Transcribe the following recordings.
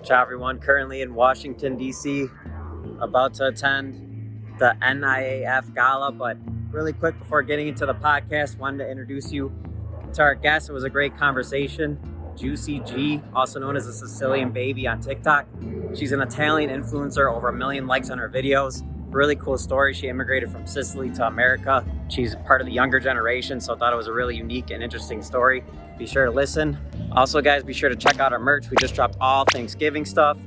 Ciao, everyone. Currently in Washington, D.C., about to attend the NIAF Gala. But really quick, before getting into the podcast, wanted to introduce you to our guest. It was a great conversation. Giusy G, also known as the Sicilian Baby on TikTok. She's an Italian influencer, over 1 million likes on her videos. Really cool story. She immigrated from Sicily to America. She's part of the younger generation, so I thought it was a really unique and interesting story. Be sure to listen. Also, guys, be sure to check out our merch. We just dropped all Thanksgiving stuff.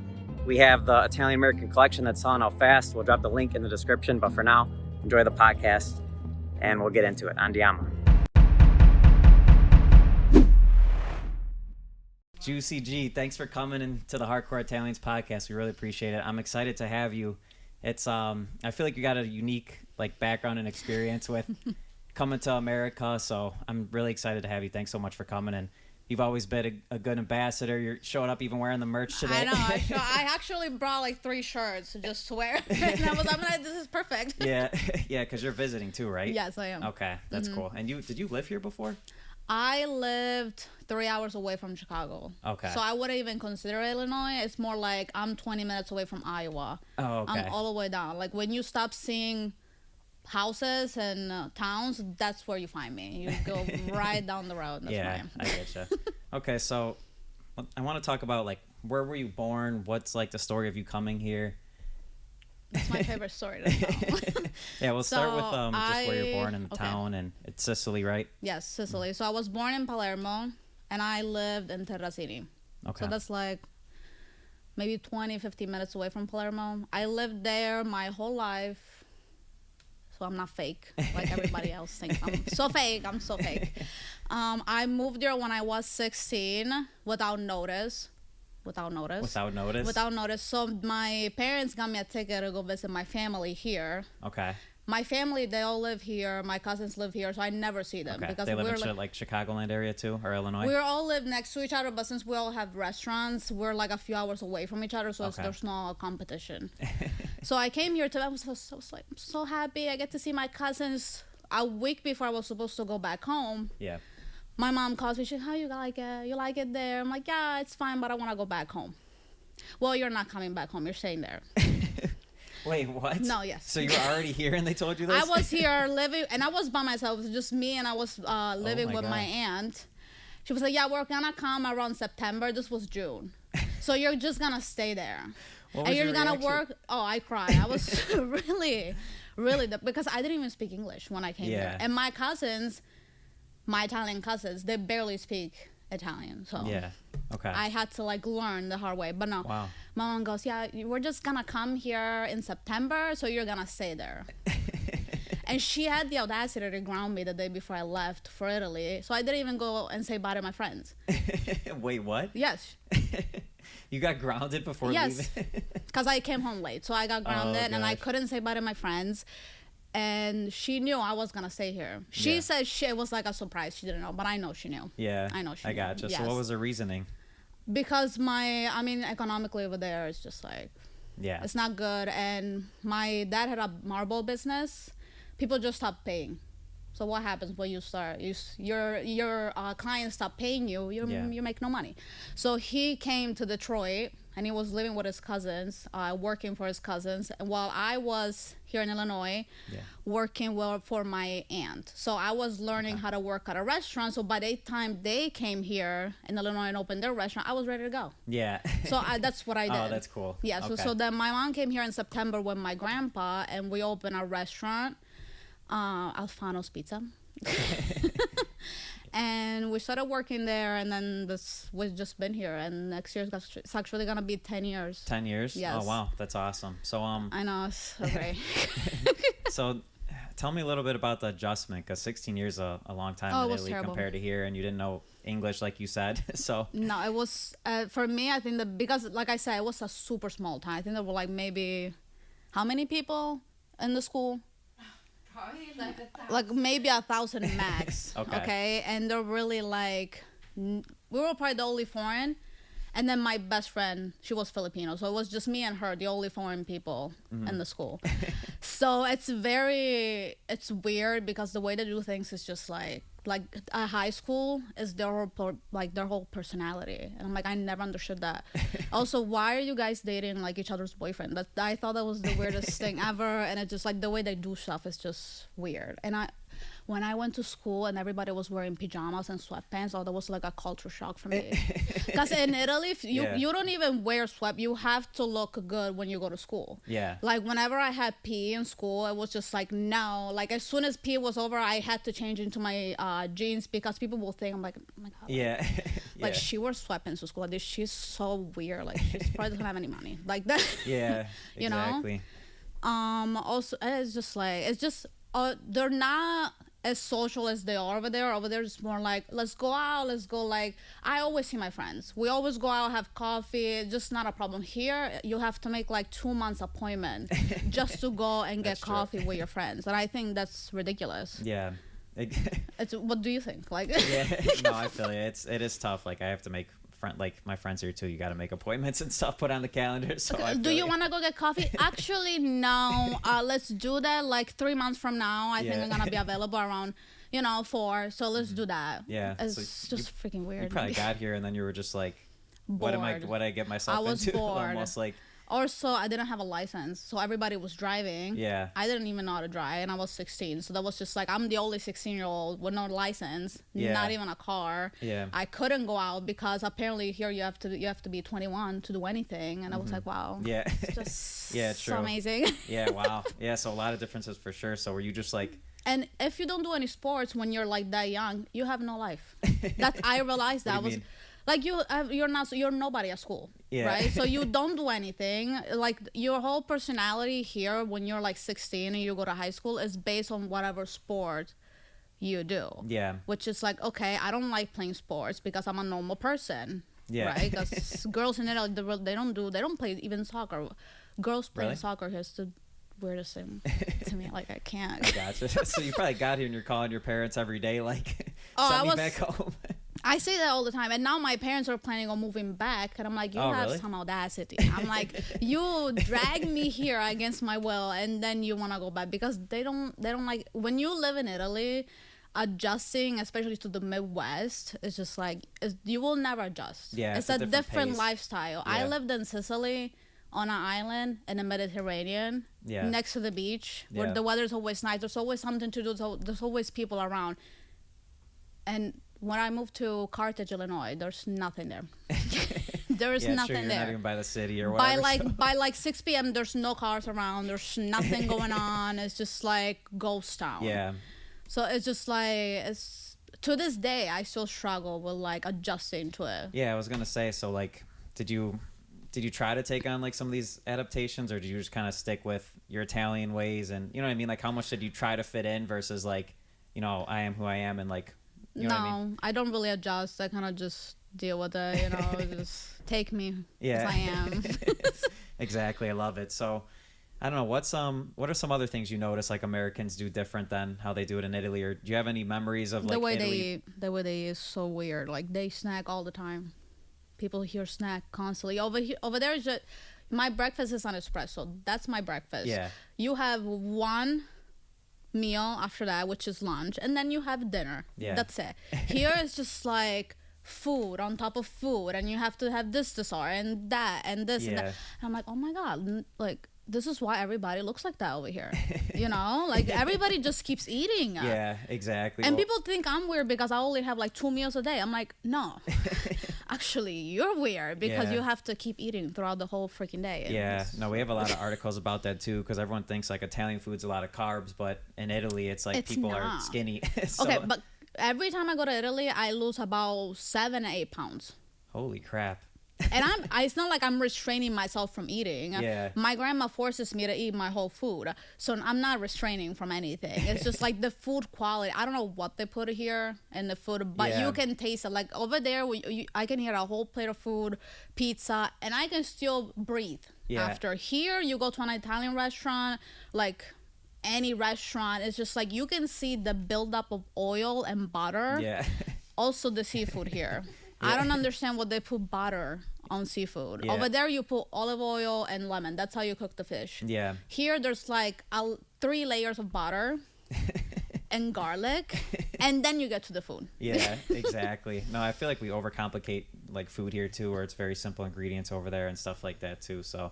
We have the Italian American collection that's selling out fast. We'll drop the link in the description, but for now, enjoy the podcast and we'll get into it. Andiamo. Giusy G, thanks for coming into the Hardcore Italians podcast. We really appreciate it. I'm excited to have you. It's I feel like you got a unique background and experience with coming to America, so I'm really excited to have you. Thanks so much for coming, and you've always been a good ambassador. You're showing up even wearing the merch today. I know. I actually brought 3 shirts just to wear, and I'm like, this is perfect. Yeah, because you're visiting too, right? Yes, I am. Okay, that's cool. And did you live here before? I lived 3 hours away from Chicago. Okay. So I wouldn't even consider Illinois. It's more like I'm 20 minutes away from Iowa. Oh, okay. I'm all the way down. Like when you stop seeing houses and towns, that's where you find me. You go right down the road. That's yeah, I get you. Okay, so I want to talk about where were you born? What's the story of you coming here? That's my favorite story to tell. Yeah, we'll start with just where you're born in the town, and it's Sicily, right? Yes, Sicily. So I was born in Palermo, and I lived in Terracini. Okay. So that's maybe 20, 15 minutes away from Palermo. I lived there my whole life, so I'm not fake like everybody else thinks. I'm so fake. I moved there when I was 16 without notice. Without notice. So my parents got me a ticket to go visit my family here. Okay. My family, they all live here. My cousins live here, so I never see them. Okay. Because they live in Chicagoland area too, or Illinois? We all live next to each other, but since we all have restaurants, we're a few hours away from each other, so there's no competition. So I came here I was so happy. I get to see my cousins a week before I was supposed to go back home. Yeah. My mom calls me. She's, how you like it? You like it there? I'm like, yeah, it's fine, but I want to go back home. Well, you're not coming back home. You're staying there. Wait, what? No, yes. So you were already here and they told you this? I was here living, and I was by myself. It was just me, and I was living with my aunt. She was like, yeah, we're going to come around September. This was June. So you're just going to stay there. What was your going to reaction? work. Oh, I cried. I was really, because I didn't even speak English when I came here. And my cousins, my Italian cousins, they barely speak Italian, so yeah, okay. I had to learn the hard way. But no, wow. My mom goes, yeah, we're just gonna come here in September, so you're gonna stay there. And she had the audacity to ground me the day before I left for Italy, so I didn't even go and say bye to my friends. Wait, what? Yes. You got grounded before leaving? Yes, because I came home late, so I got grounded, and I couldn't say bye to my friends. And she knew I was gonna stay here. She said it was a surprise. She didn't know, but I know she knew. Yeah, I know she knew. I gotcha. Yes. So what was her reasoning? Because economically over there, it's just it's not good. And my dad had a marble business. People just stopped paying. So what happens when you start? Your clients stop paying you. You make no money. So he came to Detroit, and he was living with his cousins, working for his cousins, while I was here in Illinois, working for my aunt. So I was learning how to work at a restaurant. So by the time they came here in Illinois and opened their restaurant, I was ready to go. Yeah. So that's what I did. Oh, that's cool. Yeah. So then my mom came here in September with my grandpa, and we opened a restaurant, Alfano's Pizza. And we started working there, and then we've just been here, and next year it's actually gonna be 10 years. 10 years? Yes. Oh wow, that's awesome. So I know, it's okay. So tell me a little bit about the adjustment, because 16 years is a long time in Italy compared to here, and you didn't know English like you said. So no, it was for me, I think because like I said, it was a super small town. I think there were maybe how many people in the school? Probably maybe 1,000 max. Okay. And they're really we were probably the only foreign, and then my best friend, she was Filipino, so it was just me and her, the only foreign people in the school. So it's weird because the way they do things is just like a high school is their whole like their whole personality, and I'm like, I never understood that. Also, why are you guys dating like each other's boyfriend? That I thought that was the weirdest thing ever, and it's just like the way they do stuff is just weird. And when I went to school and everybody was wearing pajamas and sweatpants, oh, that was like a culture shock for me. Because in Italy, you don't even wear you have to look good when you go to school. Yeah. Like whenever I had PE in school, it was just like, no. Like as soon as PE was over, I had to change into my jeans because people will think I'm like, oh my God. Yeah. Like she wears sweatpants to school. Like, she's so weird. Like she probably doesn't have any money. Like that. Yeah. You exactly. know. Also, it's just they're not as social as they are over there. Over there, it's more like, let's go out, let's go. Like, I always see my friends. We always go out, have coffee. It's just not a problem. Here, you have to make like 2 months appointment just to go and get coffee with your friends. And I think that's ridiculous. Yeah. What do you think? Like, yeah, no, I feel you. It is tough. Like, I have to make my friends here too. You got to make appointments and stuff, put on the calendar. So do you want to go get coffee? Actually, no. Let's do that like 3 months from now. I think I'm gonna be available around 4. So let's do that. Yeah, it's just freaking weird. You probably got here and then you were just like, bored. what did I get myself into? I was bored. Almost like. Also, I didn't have a license, so everybody was driving. Yeah. I didn't even know how to drive, and I was 16, so that was just like, I'm the only 16-year-old with no license, not even a car. Yeah. I couldn't go out because apparently here you have to be 21 to do anything, and I was like, wow. Yeah. It's just true. so amazing. Yeah, wow. Yeah, so a lot of differeces for sure. So were you just like... And if you don't do any sports when you're like that young, you have no life. That I realized that was... Like you're nobody at school, right? So you don't do anything. Like your whole personality here when you're like 16 and you go to high school is based on whatever sport you do. Yeah. Which is like, okay, I don't like playing sports because I'm a normal person. Yeah. Right? Because girls in Italy, they don't play even soccer. Girls playing soccer is the weirdest thing to me. Like I can't. I gotcha. So you probably got here and you're calling your parents every day, like, send me back home. I say that all the time, and now my parents are planning on moving back, and I'm like, you have some audacity. I'm like, you drag me here against my will, and then you want to go back because they don't like when you live in Italy. Adjusting, especially to the Midwest, it's just like you will never adjust. Yeah, it's a different lifestyle. Yeah. I lived in Sicily on an island in the Mediterranean, next to the beach, where the weather's always nice. There's always something to do. There's always people around, and when I moved to Carthage, Illinois, there's nothing there. There's nothing you're there. Not even by the city or whatever. By like 6 p.m., there's no cars around. There's nothing going on. It's just like ghost town. Yeah. So it's just like to this day, I still struggle with like adjusting to it. Yeah, I was gonna say. So like, did you try to take on like some of these adaptations, or did you just kind of stick with your Italian ways? And you know what I mean? Like, how much did you try to fit in versus like, I am who I am and like. You know what I mean? I don't really adjust. I kind of just deal with it, just take me as I am. Exactly. I love it. So, I don't know, what are some other things you notice like Americans do different than how they do it in Italy? Or do you have any memories of like the way Italy? they eat? The way they eat is so weird. Like they snack all the time. People here snack constantly. Over there is just my breakfast is an espresso. That's my breakfast. Yeah. You have one meal after that, which is lunch, and then you have dinner. That's it. Here it's just like food on top of food, and you have to have this dessert and that and this and that. And I'm like, oh my God, like this is why everybody looks like that over here. Like everybody just keeps eating. Yeah, exactly. And people think I'm weird because I only have like 2 meals a day. I'm like, no, actually you're weird because you have to keep eating throughout the whole freaking day. Yeah, no, we have a lot of articles about that too, because everyone thinks like Italian food's a lot of carbs, but in Italy it's like people are skinny. So, okay, but every time I go to Italy, I lose about 7 to 8 pounds. Holy crap. And it's not like I'm restraining myself from eating. Yeah. My grandma forces me to eat my whole food. So I'm not restraining from anything. It's just like the food quality. I don't know what they put here in the food, but you can taste it. Like over there, I can eat a whole plate of food, pizza, and I can still breathe after. Here, you go to an Italian restaurant, like any restaurant, it's just like you can see the buildup of oil and butter. Yeah. Also the seafood here. I don't understand what they put butter on seafood. Yeah. Over there, you put olive oil and lemon. That's how you cook the fish. Yeah. Here, there's like 3 layers of butter. and garlic, and then you get to the food. Yeah, exactly. No, I feel like we overcomplicate like food here too, where it's very simple ingredients over there and stuff like that too. So,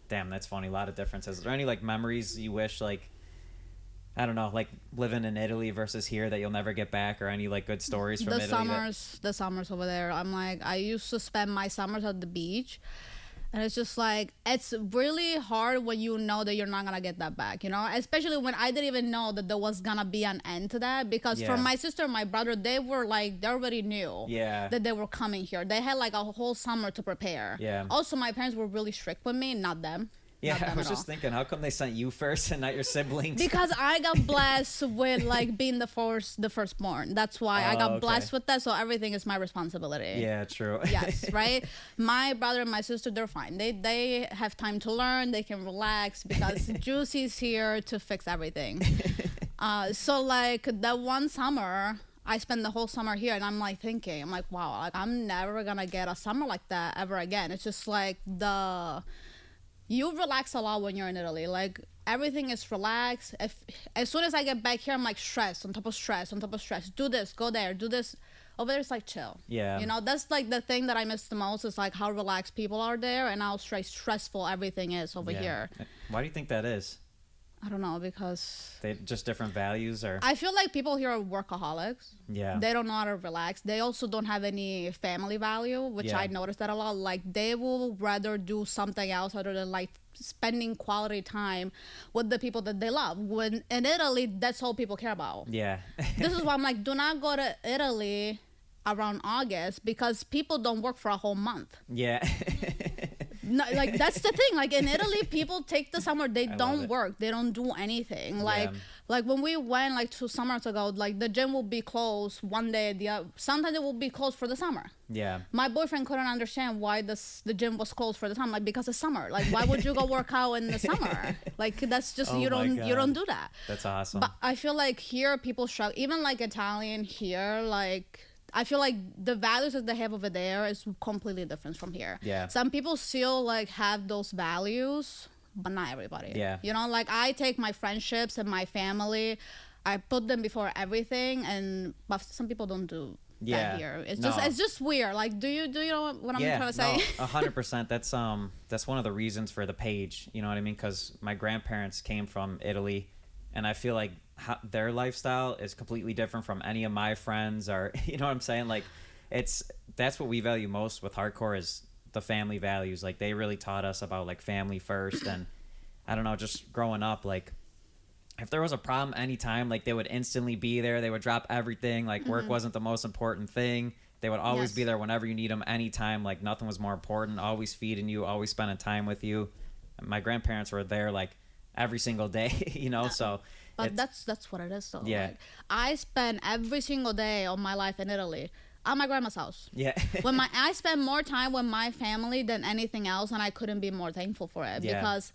damn, that's funny. A lot of differences. Is there any like memories you wish like, I don't know, like living in Italy versus here that you'll never get back, or any like good stories from Italy? The summers over there. I'm like, I used to spend my summers at the beach. And it's just like, it's really hard when you know that you're not going to get that back, you know? Especially when I didn't even know that there was going to be an end to that. Because for my sister and my brother, they were like, they already knew that they were coming here. They had like a whole summer to prepare. Yeah. Also, my parents were really strict with me, not them. Yeah, I was just thinking, how come they sent you first and not your siblings? Because I got blessed with like being the firstborn. That's why I got blessed with that. So everything is my responsibility. Yeah, true. Yes, right. My brother and my sister, they're fine. They have time to learn. They can relax because Giusy's here to fix everything. So like that one summer, I spent the whole summer here, and I'm like thinking, I'm like, wow, like I'm never gonna get a summer like that ever again. It's just like you relax a lot when you're in Italy. Like everything is relaxed. As soon as I get back here, I'm like stress on top of stress on top of stress. Do this, go there, do this. Over there, it's like chill. Yeah. You know, that's like the thing that I miss the most is like how relaxed people are there and how stressful everything is over here. Why do you think that is? I don't know, because they just different values, or I feel like people here are workaholics. Yeah. They don't know how to relax. They also don't have any family value, which I noticed that a lot. Like they will rather do something else other than like spending quality time with the people that they love. When in Italy, that's all people care about. Yeah. This is why I'm like, do not go to Italy around August because people don't work for a whole month. Yeah. No, like that's the thing. Like in Italy, people take the summer. They don't work. They don't do anything. Like when we went like 2 summers ago, like the gym will be closed one day. Sometimes it will be closed for the summer. Yeah. My boyfriend couldn't understand why the gym was closed for the summer. Like because it's summer. Like why would you go work out in the summer? Like that's just you don't do that. That's awesome. But I feel like here people struggle. Even like Italian here, like. I feel like the values that they have over there is completely different from here. Yeah. Some people still like have those values, but not everybody. Yeah. You know, like I take my friendships and my family, I put them before everything, but some people don't do that here. It's just weird. Like, do you know what I'm trying to say? No, 100%. That's one of the reasons for the page. You know what I mean? Because my grandparents came from Italy, and I feel like their lifestyle is completely different from any of my friends, or you know what I'm saying? Like that's what we value most with hardcore is the family values. Like they really taught us about like family first, and I don't know, just growing up, like if there was a problem anytime, like they would instantly be there. They would drop everything. Like work wasn't the most important thing. They would always be there whenever you need them, anytime. Like nothing was more important. Always feeding you, always spending time with you. My grandparents were there like every single day, you know. So but that's what it is though. Yeah. Like, I spend every single day of my life in Italy at my grandma's house. Yeah. I spend more time with my family than anything else, and I couldn't be more thankful for it because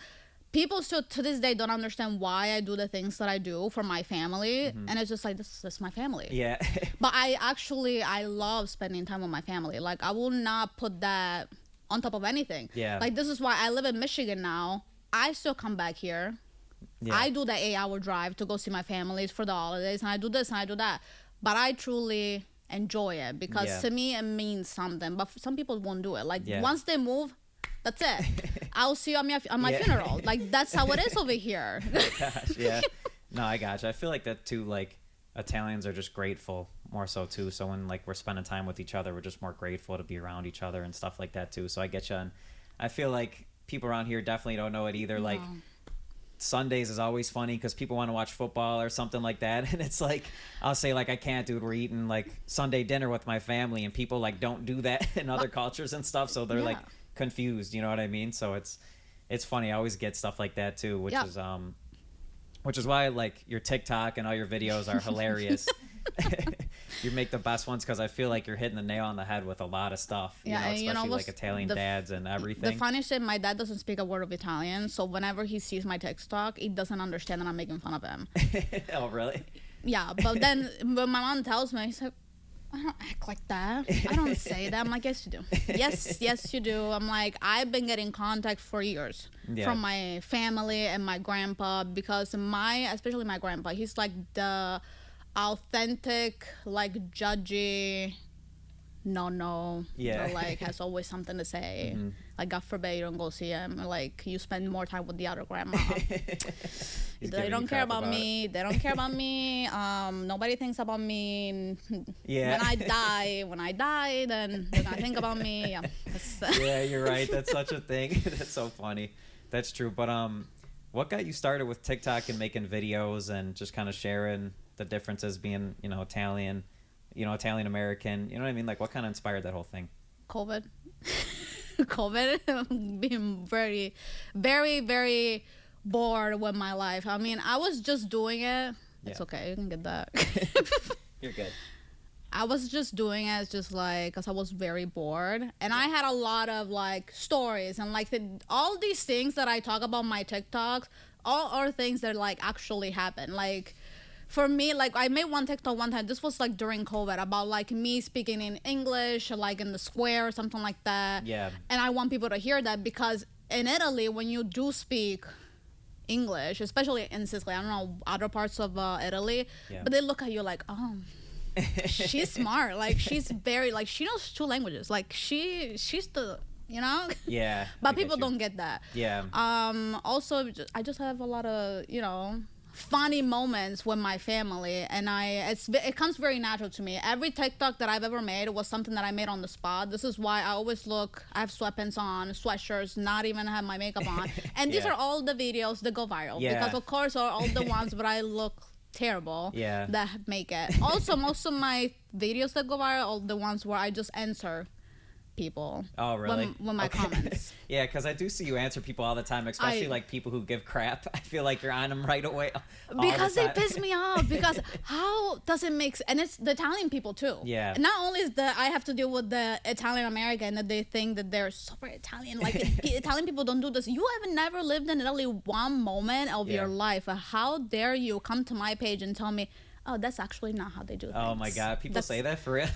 people still to this day don't understand why I do the things that I do for my family, and it's just like this is my family. Yeah. But I love spending time with my family. Like I will not put that on top of anything. Yeah. Like this is why I live in Michigan now. I still come back here. Yeah. I do the 8-hour drive to go see my families for the holidays, and I do this and I do that. But I truly enjoy it because to me it means something. But some people won't do it. Like once they move, that's it. I'll see you on my funeral. Like that's how it is over here. Gosh, yeah. No, I gotcha. I feel like that too. Like Italians are just grateful more so too. So when like we're spending time with each other, we're just more grateful to be around each other and stuff like that too. So I get you. And I feel like people around here definitely don't know it either. No. Like Sundays is always funny because people want to watch football or something like that, and it's like I'll say like I can't, dude. We're eating like Sunday dinner with my family, and people like don't do that in other cultures and stuff, so they're like confused. You know what I mean? So it's funny. I always get stuff like that too, which is why like your TikTok and all your videos are hilarious. You make the best ones because I feel like you're hitting the nail on the head with a lot of stuff. Especially like Italian dads and everything. The funny shit, my dad doesn't speak a word of Italian, so whenever he sees my TikTok, he doesn't understand that I'm making fun of him. Oh, really? Yeah, but then when my mom tells me, he's like, I don't act like that. I don't say that. I'm like, yes, you do. Yes, you do. I'm like, I've been getting contact for years from my family and my grandpa because especially my grandpa, he's like authentic, like judgy. No. Yeah. Or, like, has always something to say. Mm-hmm. Like, God forbid you don't go see him. Like, you spend more time with the other grandma. They don't care about me. They don't care about me. Nobody thinks about me. Yeah. When I die, then they're gonna think about me. Yeah. Yeah, you're right. That's such a thing. That's so funny. That's true. But what got you started with TikTok and making videos and just kind of sharing the differences being, Italian, Italian American? You know what I mean? Like, what kind of inspired that whole thing? COVID. Being very, very, very bored with my life. I mean, I was just doing it. It's okay. You can get that. You're good. I was just doing it just like because I was very bored, and I had a lot of like stories and like all these things that I talk about my TikToks, all are things that like actually happen. Like for me, like I made one TikTok one time. This was like during COVID about like me speaking in English, like in the square or something like that. Yeah. And I want people to hear that because in Italy, when you do speak English, especially in Sicily, I don't know other parts of Italy, but they look at you like, oh. She's smart, like she's very like she knows 2 languages, like she's the Yeah. But people don't get that. Yeah. Also I just have a lot of funny moments with my family, and it comes very natural to me. Every TikTok that I've ever made was something that I made on the spot. This is why I always I have sweatpants on, sweatshirts, not even have my makeup on, and these are all the videos that go viral because of course are all the ones where I look terrible that make it. Also, most of my videos that go viral are the ones where I just answer people. Oh, really? With my comments. Yeah, because I do see you answer people all the time, especially like people who give crap. I feel like you're on them right away. Because they piss me off. Because how does it make sense? And it's the Italian people too. Yeah. Not only is I have to deal with the Italian American that they think that they're super Italian. Like Italian people don't do this. You have never lived in Italy one moment of your life. How dare you come to my page and tell me, oh, that's actually not how they do things. Oh my God, people say that for real?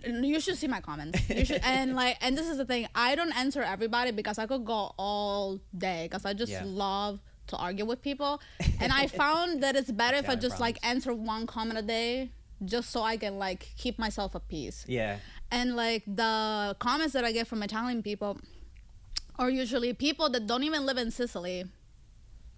You should see my comments. You should, and this is the thing. I don't answer everybody because I could go all day because I just love to argue with people. And I found that it's better if I just like answer one comment a day just so I can like keep myself at peace. Yeah. And like the comments that I get from Italian people are usually people that don't even live in Sicily.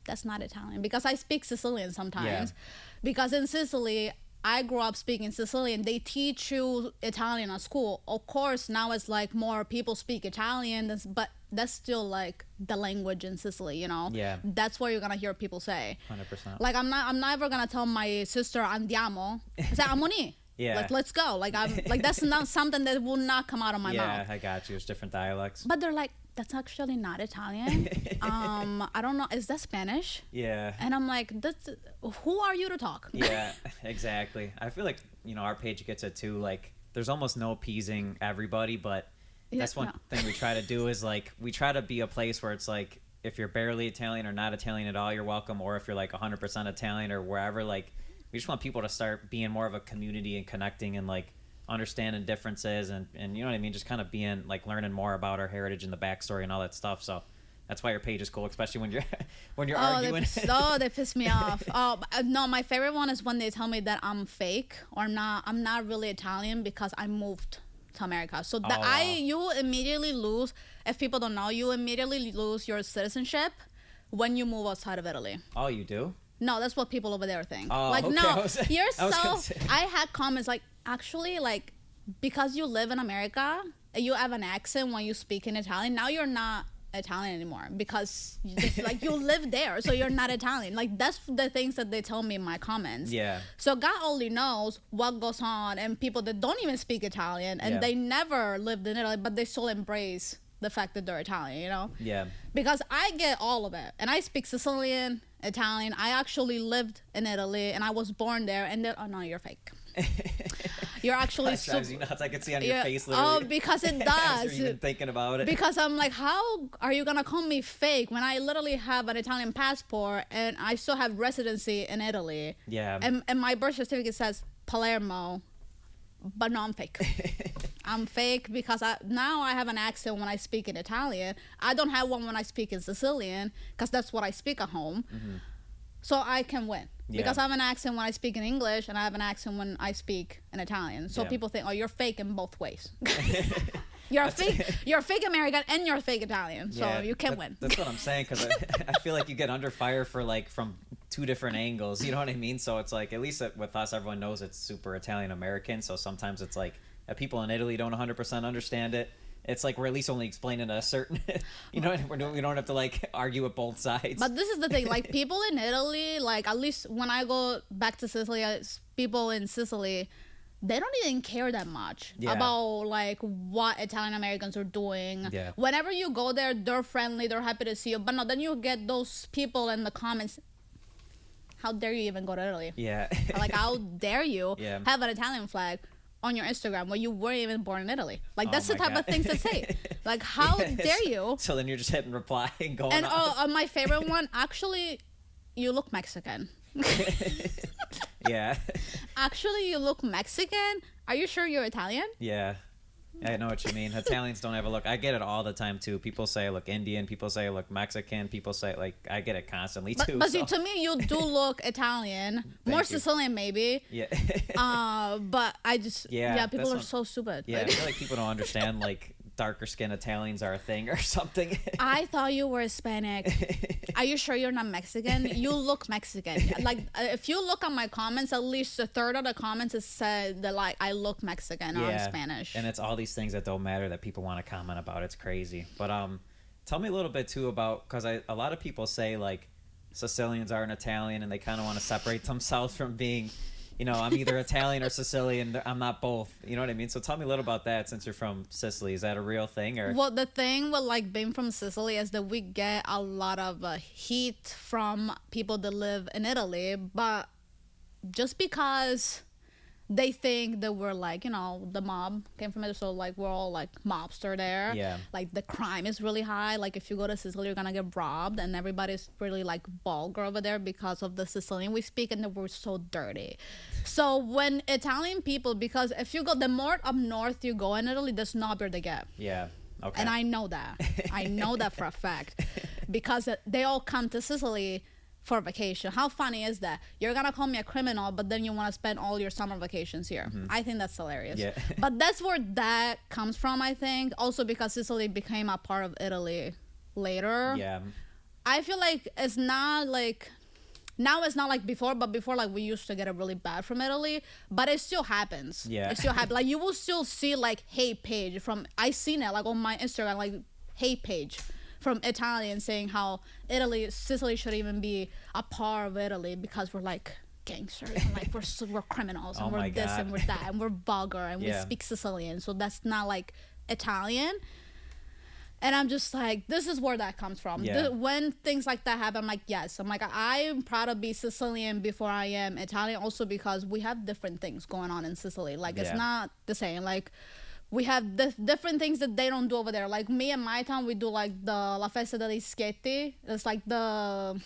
That's not Italian because I speak Sicilian sometimes. Because in Sicily, I grew up speaking Sicilian. They teach you Italian at school. Of course, now it's like more people speak Italian, but that's still like the language in Sicily, Yeah. That's what you're gonna hear people say. 100%. Like I'm never gonna tell my sister andiamo. I say amoni. Yeah. Like let's go. Like I'm like that's not something that will not come out of my mouth. Yeah, I got you. It's different dialects. But they're like, that's actually not Italian. I don't know. Is that Spanish? Yeah. And I'm like, who are you to talk? Yeah, exactly. I feel like, our page gets it too. Like, there's almost no appeasing everybody, but that's one thing we try to do is like, we try to be a place where it's like, if you're barely Italian or not Italian at all, you're welcome. Or if you're like 100% Italian or wherever, like, we just want people to start being more of a community and connecting and like, understanding differences and you know what I mean, just kind of being like learning more about our heritage and the backstory and all that stuff. So that's why your page is cool, especially when you're arguing. They piss me off. No, my favorite one is when they tell me that I'm fake or not. I'm not really Italian because I moved to America. So you immediately lose. If people don't know, you immediately lose your citizenship when you move outside of Italy. Oh, you do? No, that's what people over there think. Oh, like, okay. no, you're so. I had comments like, actually, like, because you live in America, you have an accent when you speak in Italian. Now you're not Italian anymore because you live there, so you're not Italian. Like that's the things that they tell me in my comments. Yeah. So God only knows what goes on, and people that don't even speak Italian and they never lived in Italy, but they still embrace the fact that they're Italian. Yeah. Because I get all of it, and I speak Sicilian, Italian. I actually lived in Italy, and I was born there. And they're, oh no, you're fake. You're actually that drives you nuts. I can see on your face literally. Oh, because it does. You're even thinking about it. Because I'm like, how are you gonna call me fake when I literally have an Italian passport and I still have residency in Italy? Yeah. And my birth certificate says Palermo, but no, I'm fake. I'm fake because now I have an accent when I speak in Italian. I don't have one when I speak in Sicilian because that's what I speak at home. Mm-hmm. so I can win. Because I have an accent when I speak in English, and I have an accent when I speak in Italian. So people think, oh, you're fake in both ways. You're a fake American and you're a fake Italian, so you can win. That's what I'm saying, because I feel like you get under fire for like from two different angles. You know what I mean? So it's like, at least with us, everyone knows it's super Italian American. So sometimes it's like people in Italy don't 100% understand it. It's like we're at least only explaining a certain, you know, we don't have to like argue with both sides. But this is the thing, like people in Italy, like at least when I go back to Sicily, people in Sicily, they don't even care that much about like what Italian Americans are doing. Yeah. Whenever you go there, they're friendly, they're happy to see you. But no, then you get those people in the comments, how dare you even go to Italy? Yeah. Like, how dare you have an Italian flag on your Instagram when you weren't even born in Italy? Like, that's the type of things to say. Like, how dare you? So then you're just hitting reply and going and on. My favorite one, actually, you look Mexican. Yeah. Actually, you look Mexican. Are you sure you're Italian? Yeah. I know what you mean. Italians don't have a look. I get it all the time too. People say I look Indian. People say I look Mexican. People say, like, I get it constantly too. But see, to me, you do look Italian. More Sicilian, maybe. Yeah. But I just people are so stupid. Yeah, I feel like people don't understand like darker skinned Italians are a thing or something. I thought you were Hispanic. Are you sure you're not Mexican? You look Mexican. Like, if you look at my comments, at least a third of the comments is said that like I look Mexican or I'm Spanish. And it's all these things that don't matter that people want to comment about. It's crazy. But tell me a little bit too about, because a lot of people say like Sicilians aren't Italian and they kind of want to separate themselves from being, you know, I'm either Italian or Sicilian. I'm not both. You know what I mean? So tell me a little about that, since you're from Sicily. Is that a real thing? Or well, the thing with like being from Sicily is that we get a lot of heat from people that live in Italy, but just because they think that we're like, you know, the mob came from it, so like we're all like mobster there. Yeah. Like the crime is really high. Like if you go to Sicily, you're gonna get robbed, and everybody's really like vulgar over there because of the Sicilian we speak, and that we're so dirty. So when Italian people, because if you go, the more up north you go in Italy, the snobbier they get. Yeah. Okay. And I know that. I know that for a fact, because they all come to Sicily for vacation. How funny is that? You're gonna call me a criminal, but then you want to spend all your summer vacations here. Mm-hmm. I think that's hilarious. Yeah. But that's where that comes from, I think. Also because Sicily became a part of Italy later. Yeah. I feel like it's not like, now it's not like before, but before, like, we used to get it really bad from Italy, but it still happens. Yeah. It still happens. Like, you will still see like hate page from, I seen it like on my Instagram, like hate page from Italians saying how Sicily should even be a part of Italy because we're like gangsters and like we're criminals and we're this and we're that and we're vulgar and we speak Sicilian, so that's not like Italian. And I'm just like, this is where that comes from. When things like that happen, I'm like, yes. I'm like, I'm proud to be Sicilian before I am Italian, also because we have different things going on in Sicily. Like, it's not the same. Like, we have different things that they don't do over there. Like, me and my town, we do like the La Festa degli Schetti. It's like the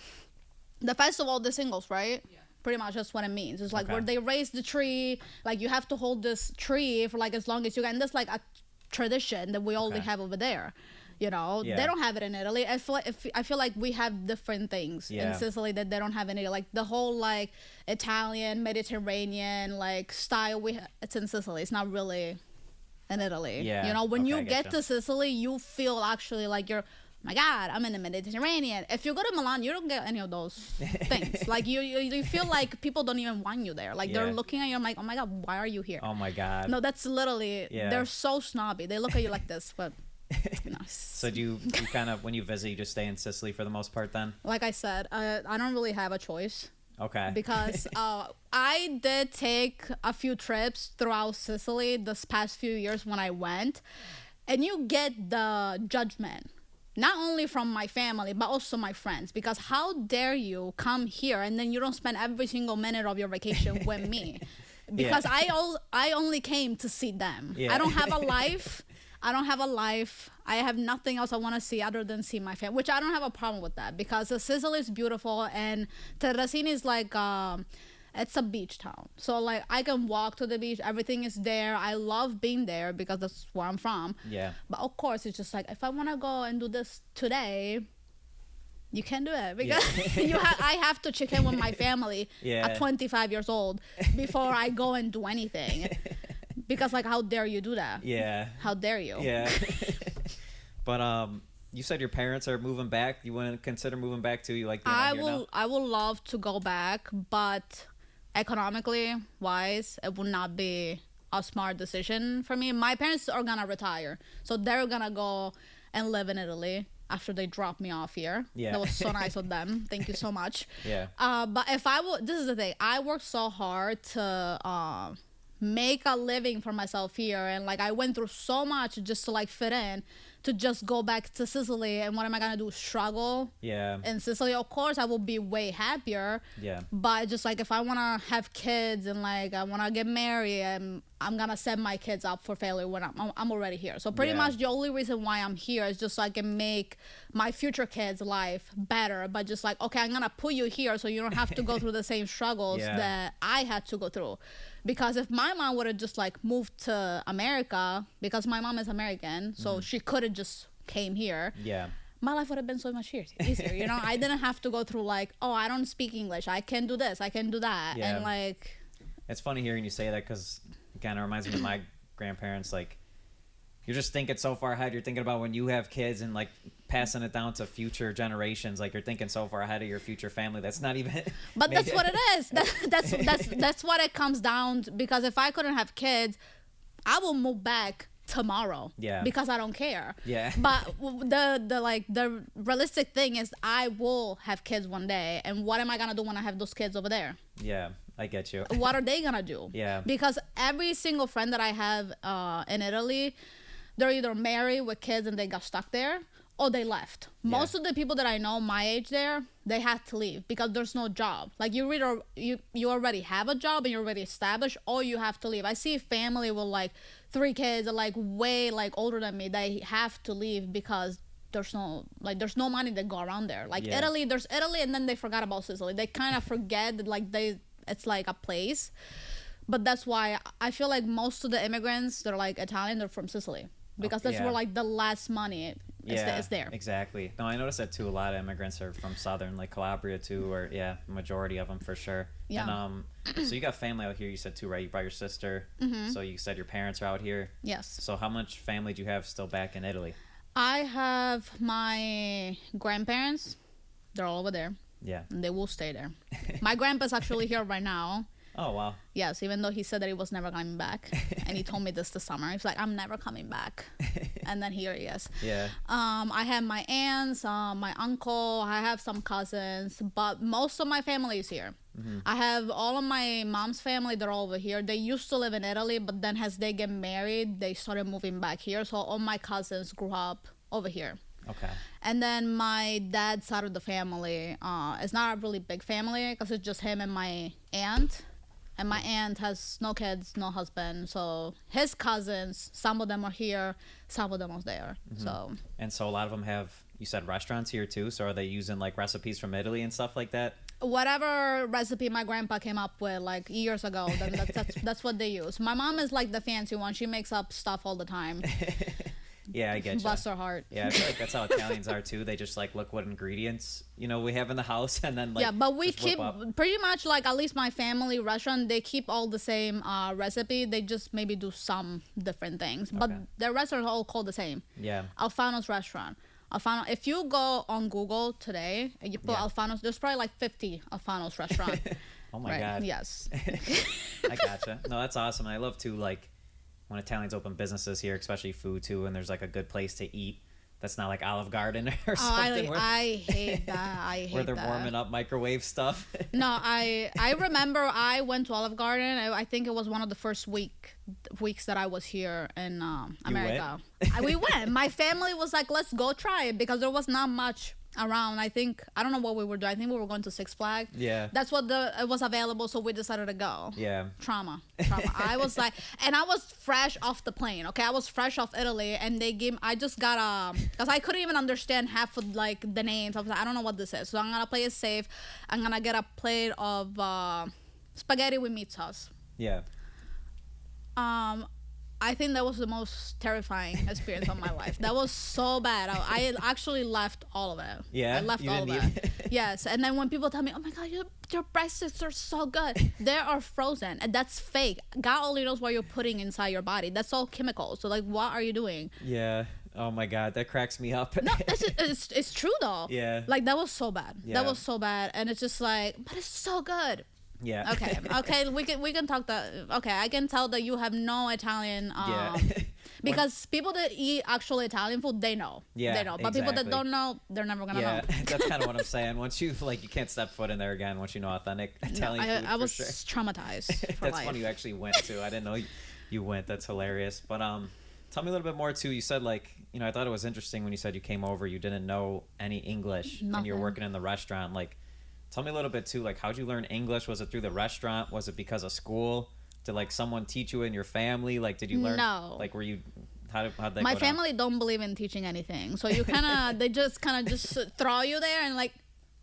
festival of the singles, right? Yeah. Pretty much that's what it means. It's like where they raise the tree. Like, you have to hold this tree for like as long as you can. And that's like a tradition that we only have over there. You know, they don't have it in Italy. I feel like we have different things in Sicily that they don't have in Italy. Like the whole like Italian, Mediterranean like style, it's in Sicily. It's not really in Italy. Yeah. You know, when you get to Sicily, you feel actually like you're, oh my God, I'm in the Mediterranean. If you go to Milan, you don't get any of those things. Like you feel like people don't even want you there. Like they're looking at you. I'm like, oh my God, why are you here? Oh my God. No, that's literally, they're so snobby. They look at you like this, but. You know. So do you kind of, when you visit, you just stay in Sicily for the most part then? Like I said, I don't really have a choice. Okay. Because I did take a few trips throughout Sicily this past few years when I went, and you get the judgment, not only from my family, but also my friends, because how dare you come here and then you don't spend every single minute of your vacation with me? Because I only came to see them. I don't have a life. I have nothing else I want to see other than see my family, which I don't have a problem with that, because Sicily is beautiful and Terracina is like, it's a beach town. So like I can walk to the beach. Everything is there. I love being there because that's where I'm from. Yeah. But of course, it's just like, if I want to go and do this today, You can do it because I have to check in with my family at 25 years old before I go and do anything. Because like, how dare you do that? Yeah. How dare you? Yeah. But you said your parents are moving back. You want to consider moving back too? You like being out here now? I will love to go back, but economically wise, it would not be a smart decision for me. My parents are gonna retire, so they're gonna go and live in Italy after they drop me off here. Yeah. That was so nice of them. Thank you so much. Yeah. But if I would, this is the thing. I worked so hard to make a living for myself here, and like I went through so much just to like fit in, to just go back to Sicily. And what am I gonna do? Struggle? Yeah. In Sicily, of course, I will be way happier. Yeah. But just like if I wanna have kids and like I wanna get married, and I'm gonna set my kids up for failure when I'm already here. So pretty much the only reason why I'm here is just so I can make my future kids' life better. But just like, okay, I'm gonna put you here so you don't have to go through the same struggles that I had to go through. Because if my mom would have just like moved to America, because my mom is American, so she could have just came here. Yeah. My life would have been so much easier. You know, I didn't have to go through like, oh, I don't speak English, I can do this, I can do that. Yeah. And like, it's funny hearing you say that, because it kind of reminds me of my grandparents. Like, you're just thinking so far ahead. You're thinking about when you have kids and like passing it down to future generations. Like, you're thinking so far ahead of your future family. That's not even. But that's what it is. That's what it comes down to. Because if I couldn't have kids, I will move back tomorrow. Yeah. Because I don't care. Yeah. But the realistic thing is I will have kids one day, and what am I gonna do when I have those kids over there? Yeah, I get you. What are they gonna do? Yeah. Because every single friend that I have in Italy, they're either married with kids and they got stuck there, or they left. Most of the people that I know my age there, they had to leave because there's no job. Like you already have a job and you're already established, or you have to leave. I see a family with like 3 kids that like way like older than me. They have to leave because there's no money to go around there. Like Italy, there's Italy, and then they forgot about Sicily. They kind of forget that like it's like a place. But that's why I feel like most of the immigrants that are like Italian, they're from Sicily. Because that's where like the last money is there. Exactly. No, I noticed that too. A lot of immigrants are from southern, like Calabria too, or majority of them for sure. Yeah. And so you got family out here, you said too, right? You brought your sister. So you said your parents are out here. Yes. So how much family do you have still back in Italy? I have my grandparents. They're all over there. Yeah. And they will stay there. My grandpa's actually here right now. Oh, wow. Yes, even though he said that he was never coming back. And he told me this summer. He's like, I'm never coming back. And then here he is. Yeah. I have my aunts, my uncle. I have some cousins. But most of my family is here. I have all of my mom's family. They're all over here. They used to live in Italy. But then as they get married, they started moving back here. So all my cousins grew up over here. Okay. And then my dad's side of the family, it's not a really big family because it's just him and my aunt. And my aunt has no kids, no husband. So his cousins, some of them are here, some of them are there. So. And so a lot of them have, you said, restaurants here too. So are they using like recipes from Italy and stuff like that? Whatever recipe my grandpa came up with like years ago, then that's what they use. My mom is like the fancy one. She makes up stuff all the time. Yeah, I get you. Bless her heart. Yeah, I feel like that's how Italians are too. They just like look what ingredients we have in the house, and then like but we keep pretty much like, at least my family restaurant, they keep all the same recipe. They just maybe do some different things, but their restaurants are all called the same. Yeah. Alfano's restaurant. Alfano. If you go on Google today and you put Alfano's, there's probably like 50 Alfano's restaurant. Oh my God. Yes. I gotcha. No, that's awesome. And I love to like when Italians open businesses here, especially food too, and there's like a good place to eat that's not like Olive Garden or something. I hate that. I hate where they're that. warming up microwave stuff. No, I remember I went to Olive Garden. I think it was one of the first weeks that I was here in America. We went. My family was like, let's go try it, because there was not much around. I don't know what we were doing. I think we were going to Six Flags. Yeah. That's what it was available, so we decided to go. Yeah. Trauma. I was like, and I was fresh off the plane. Okay, I was fresh off Italy, and I just got because I couldn't even understand half of like the names. I was like, I don't know what this is, so I'm gonna play it safe. I'm gonna get a plate of spaghetti with meat sauce. Yeah. I think that was the most terrifying experience of my life. That was so bad. I actually left all of it. Yeah, I left all of it. Yes, and then when people tell me, "Oh my God, your breasts are so good," they are frozen, and that's fake. God only knows what you're putting inside your body. That's all chemicals. So like, what are you doing? Yeah. Oh my God, that cracks me up. No, it's true though. Yeah. Like that was so bad. Yeah. That was so bad, and it's just like, but it's so good. Yeah. Okay. We can talk that. Okay, I can tell that you have no Italian. Because people that eat actual Italian food, they know. Yeah. They know. But people that don't know, they're never gonna know. That's kind of what I'm saying. Once you you can't step foot in there again. Once you know authentic Italian food. I was for sure. traumatized. For That's life. funny. You actually went to. I didn't know you went. That's hilarious. But tell me a little bit more too. You said I thought it was interesting when you said you came over. You didn't know any English, and you're working in the restaurant. Like, tell me a little bit too. Like, how'd you learn English? Was it through the restaurant? Was it because of school? Did someone teach you in your family? Like, did you learn? No. Like, were you? How'd they? My family don't believe in teaching anything, so you they just throw you there and like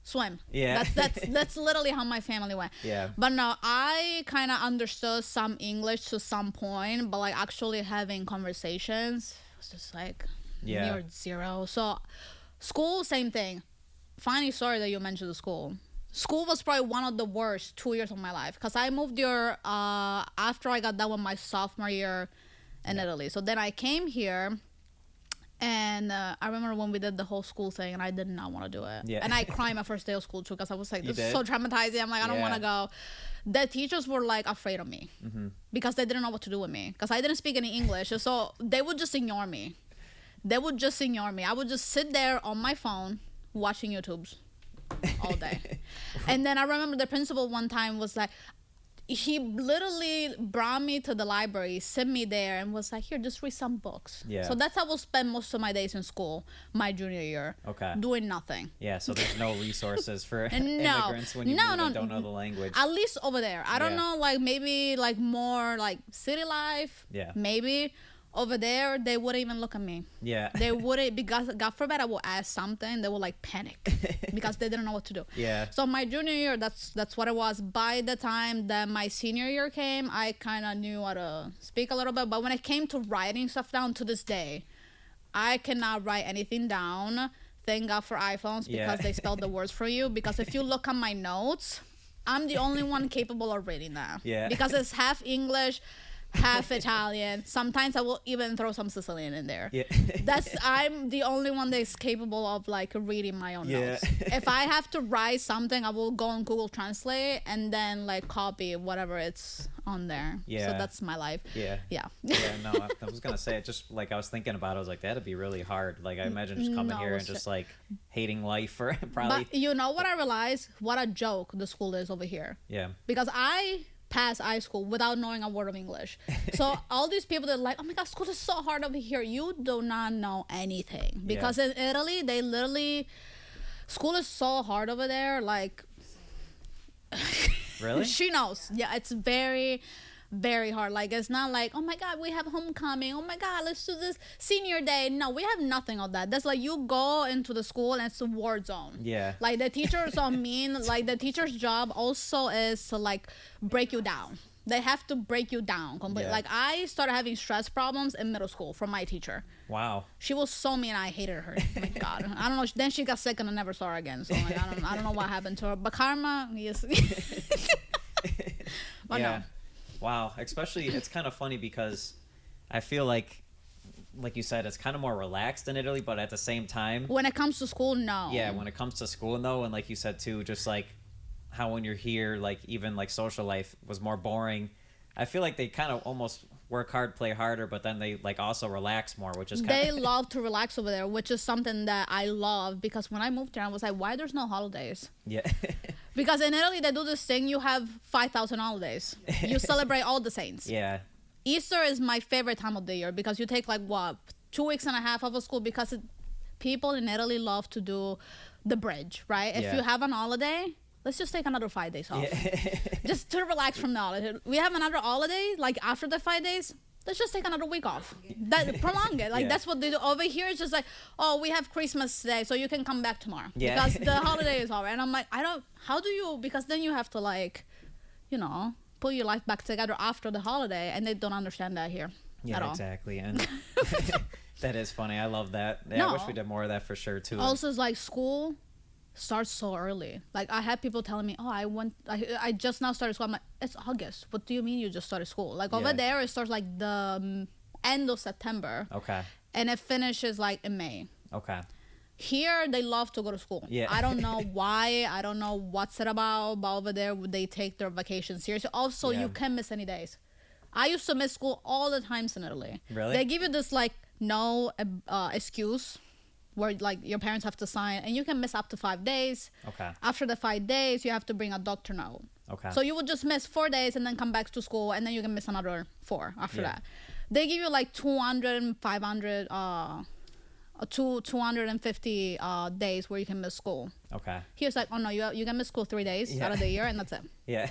swim. Yeah. That's literally how my family went. Yeah. But no, I kind of understood some English to some point, but like actually having conversations was just like near zero. So school, same thing. Funny story that you mentioned the school. School was probably one of the worst 2 years of my life because I moved here after I got done with my sophomore year in Italy. So then I came here, and I remember when we did the whole school thing, and I did not want to do it. Yeah. And I cried my first day of school too because I was like, this is so traumatizing. I'm like, I don't want to go. The teachers were like afraid of me because they didn't know what to do with me because I didn't speak any English. So they would just ignore me. I would just sit there on my phone watching YouTubes all day. And then I remember the principal one time was like, he literally brought me to the library, sent me there, and was like, here, just read some books. Yeah. So that's how I will spend most of my days in school, my junior year. Okay. Doing nothing. Yeah, so there's no resources for immigrants when you don't know the language. At least over there. I don't know, like maybe like more like city life. Yeah. Maybe. Over there, they wouldn't even look at me. Yeah. They wouldn't, because God forbid I will ask something, they will like panic because they didn't know what to do. Yeah. So my junior year, that's what it was. By the time that my senior year came, I kind of knew how to speak a little bit. But when it came to writing stuff down, to this day, I cannot write anything down. Thank God for iPhones because they spell the words for you. Because if you look at my notes, I'm the only one capable of reading that. Yeah. Because it's half English, half Italian. Sometimes I will even throw some Sicilian in there. Yeah. I'm the only one that's capable of like reading my own notes. If I have to write something, I will go on Google Translate and then like copy whatever it's on there. Yeah. So that's my life. Yeah. Yeah. Yeah. No, I was gonna say it. Just like I was thinking about it, I was like, that'd be really hard. Like I imagine just coming here and just like hating life for probably. But you know what I realized? What a joke the school is over here. Yeah. Because I passed high school without knowing a word of English. So all these people that are like, oh my God, school is so hard over here. You do not know anything. Because in Italy, they literally, school is so hard over there. Like, really? She knows. Yeah, it's very, very hard. Like, it's not like, oh my God, we have homecoming. Oh my God, let's do this senior day. No, we have nothing of that. That's like, you go into the school and it's a war zone. Yeah. Like, the teachers are mean. Like, the teacher's job also is to like break you down. They have to break you down completely. Yeah. Like, I started having stress problems in middle school from my teacher. Wow. She was so mean. I hated her. Oh my God. I don't know. Then she got sick and I never saw her again. So like, I don't know what happened to her. But karma, yes. But yeah. No. Wow. Especially, it's kind of funny because I feel like you said, it's kind of more relaxed in Italy, but at the same time, when it comes to school, no. Yeah, when it comes to school, no. And like you said too, just like how when you're here, like even like social life was more boring. I feel like they kind of almost work hard, play harder, but then they like also relax more, which is they love to relax over there, which is something that I love, because when I moved here, I was like, why there's no holidays? Yeah. Because in Italy, they do this thing, you have 5,000 holidays. You celebrate all the saints. Yeah. Easter is my favorite time of the year because you take like, 2 weeks and a half off of school, because people in Italy love to do the bridge, right? If you have an holiday, let's just take another 5 days off. Yeah. Just to relax from the holiday. We have another holiday, like after the 5 days, let's just take another week off. That prolong it. Like that's what they do. Over here, it's just like, oh, we have Christmas today, so you can come back tomorrow. Yeah. Because the holiday is over. And I'm like, how do you, because then you have to like, put your life back together after the holiday, and they don't understand that here. Yeah, all. exactly. And that is funny. I love that. Yeah, No. I wish we did more of that for sure too. Also, it's like school starts so early. Like I had people telling me, "Oh, I just now started school." I'm like, "It's August. What do you mean you just started school?" Like over Yeah. there, it starts like the end of September, Okay. and it finishes like in May. Okay. Here, they love to go to school. Yeah. I don't know why. I don't know what's it about. But over there, they take their vacation seriously. Also, Yeah. you can't miss any days. I used to miss school all the times in Italy. Really? They give you this like no excuse, where like your parents have to sign, and you can miss up to 5 days. Okay. After the 5 days, you have to bring a doctor note. Okay. So you would just miss 4 days and then come back to school, and then you can miss another 4 after Yeah. that. They give you like 200, 500, 250 days where you can miss school. Okay. Here's like, oh no, you can miss school 3 days Yeah. out of the year, and that's it. Yeah.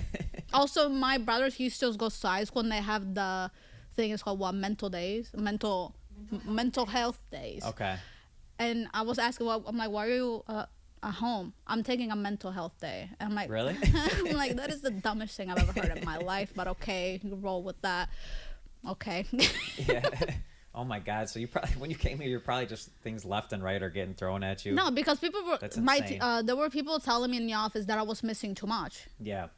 Also, my brother, he still goes to high school, and they have the thing is called what, mental health days. Okay. And I was asking, well, I'm like, why are you at home? I'm taking a mental health day. And I'm like, Really? I'm like, that is the dumbest thing I've ever heard in my life, but okay, you roll with that. Okay. Yeah. Oh my God. So you probably, when you came here, you're probably just things left and right are getting thrown at you. No, because people were That's insane. there were people telling me in the office that I was missing too much. Yeah.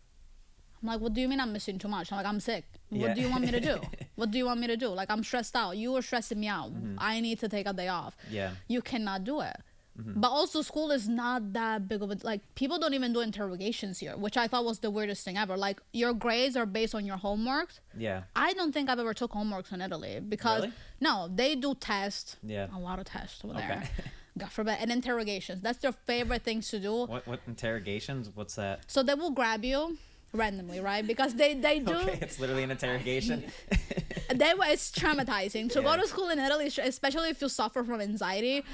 I'm like, what do you mean I'm missing too much? I'm like, I'm sick. Yeah. What do you want me to do? What do you want me to do? Like, I'm stressed out. You were stressing me out. I need to take a day off. Yeah. You cannot do it. But also, school is not that big of a, like, people don't even do interrogations here, which I thought was the weirdest thing ever. Like, your grades are based on your homework. Yeah. I don't think I've ever took homeworks in Italy because Really? no, they do tests. Yeah. A lot of tests over Okay. there. God forbid, and interrogations. That's their favorite things to do. What interrogations? What's that? So they will grab you randomly, right? Because they do. Okay, it's literally an interrogation. It's traumatizing to go Yeah. to school in Italy, especially if you suffer from anxiety.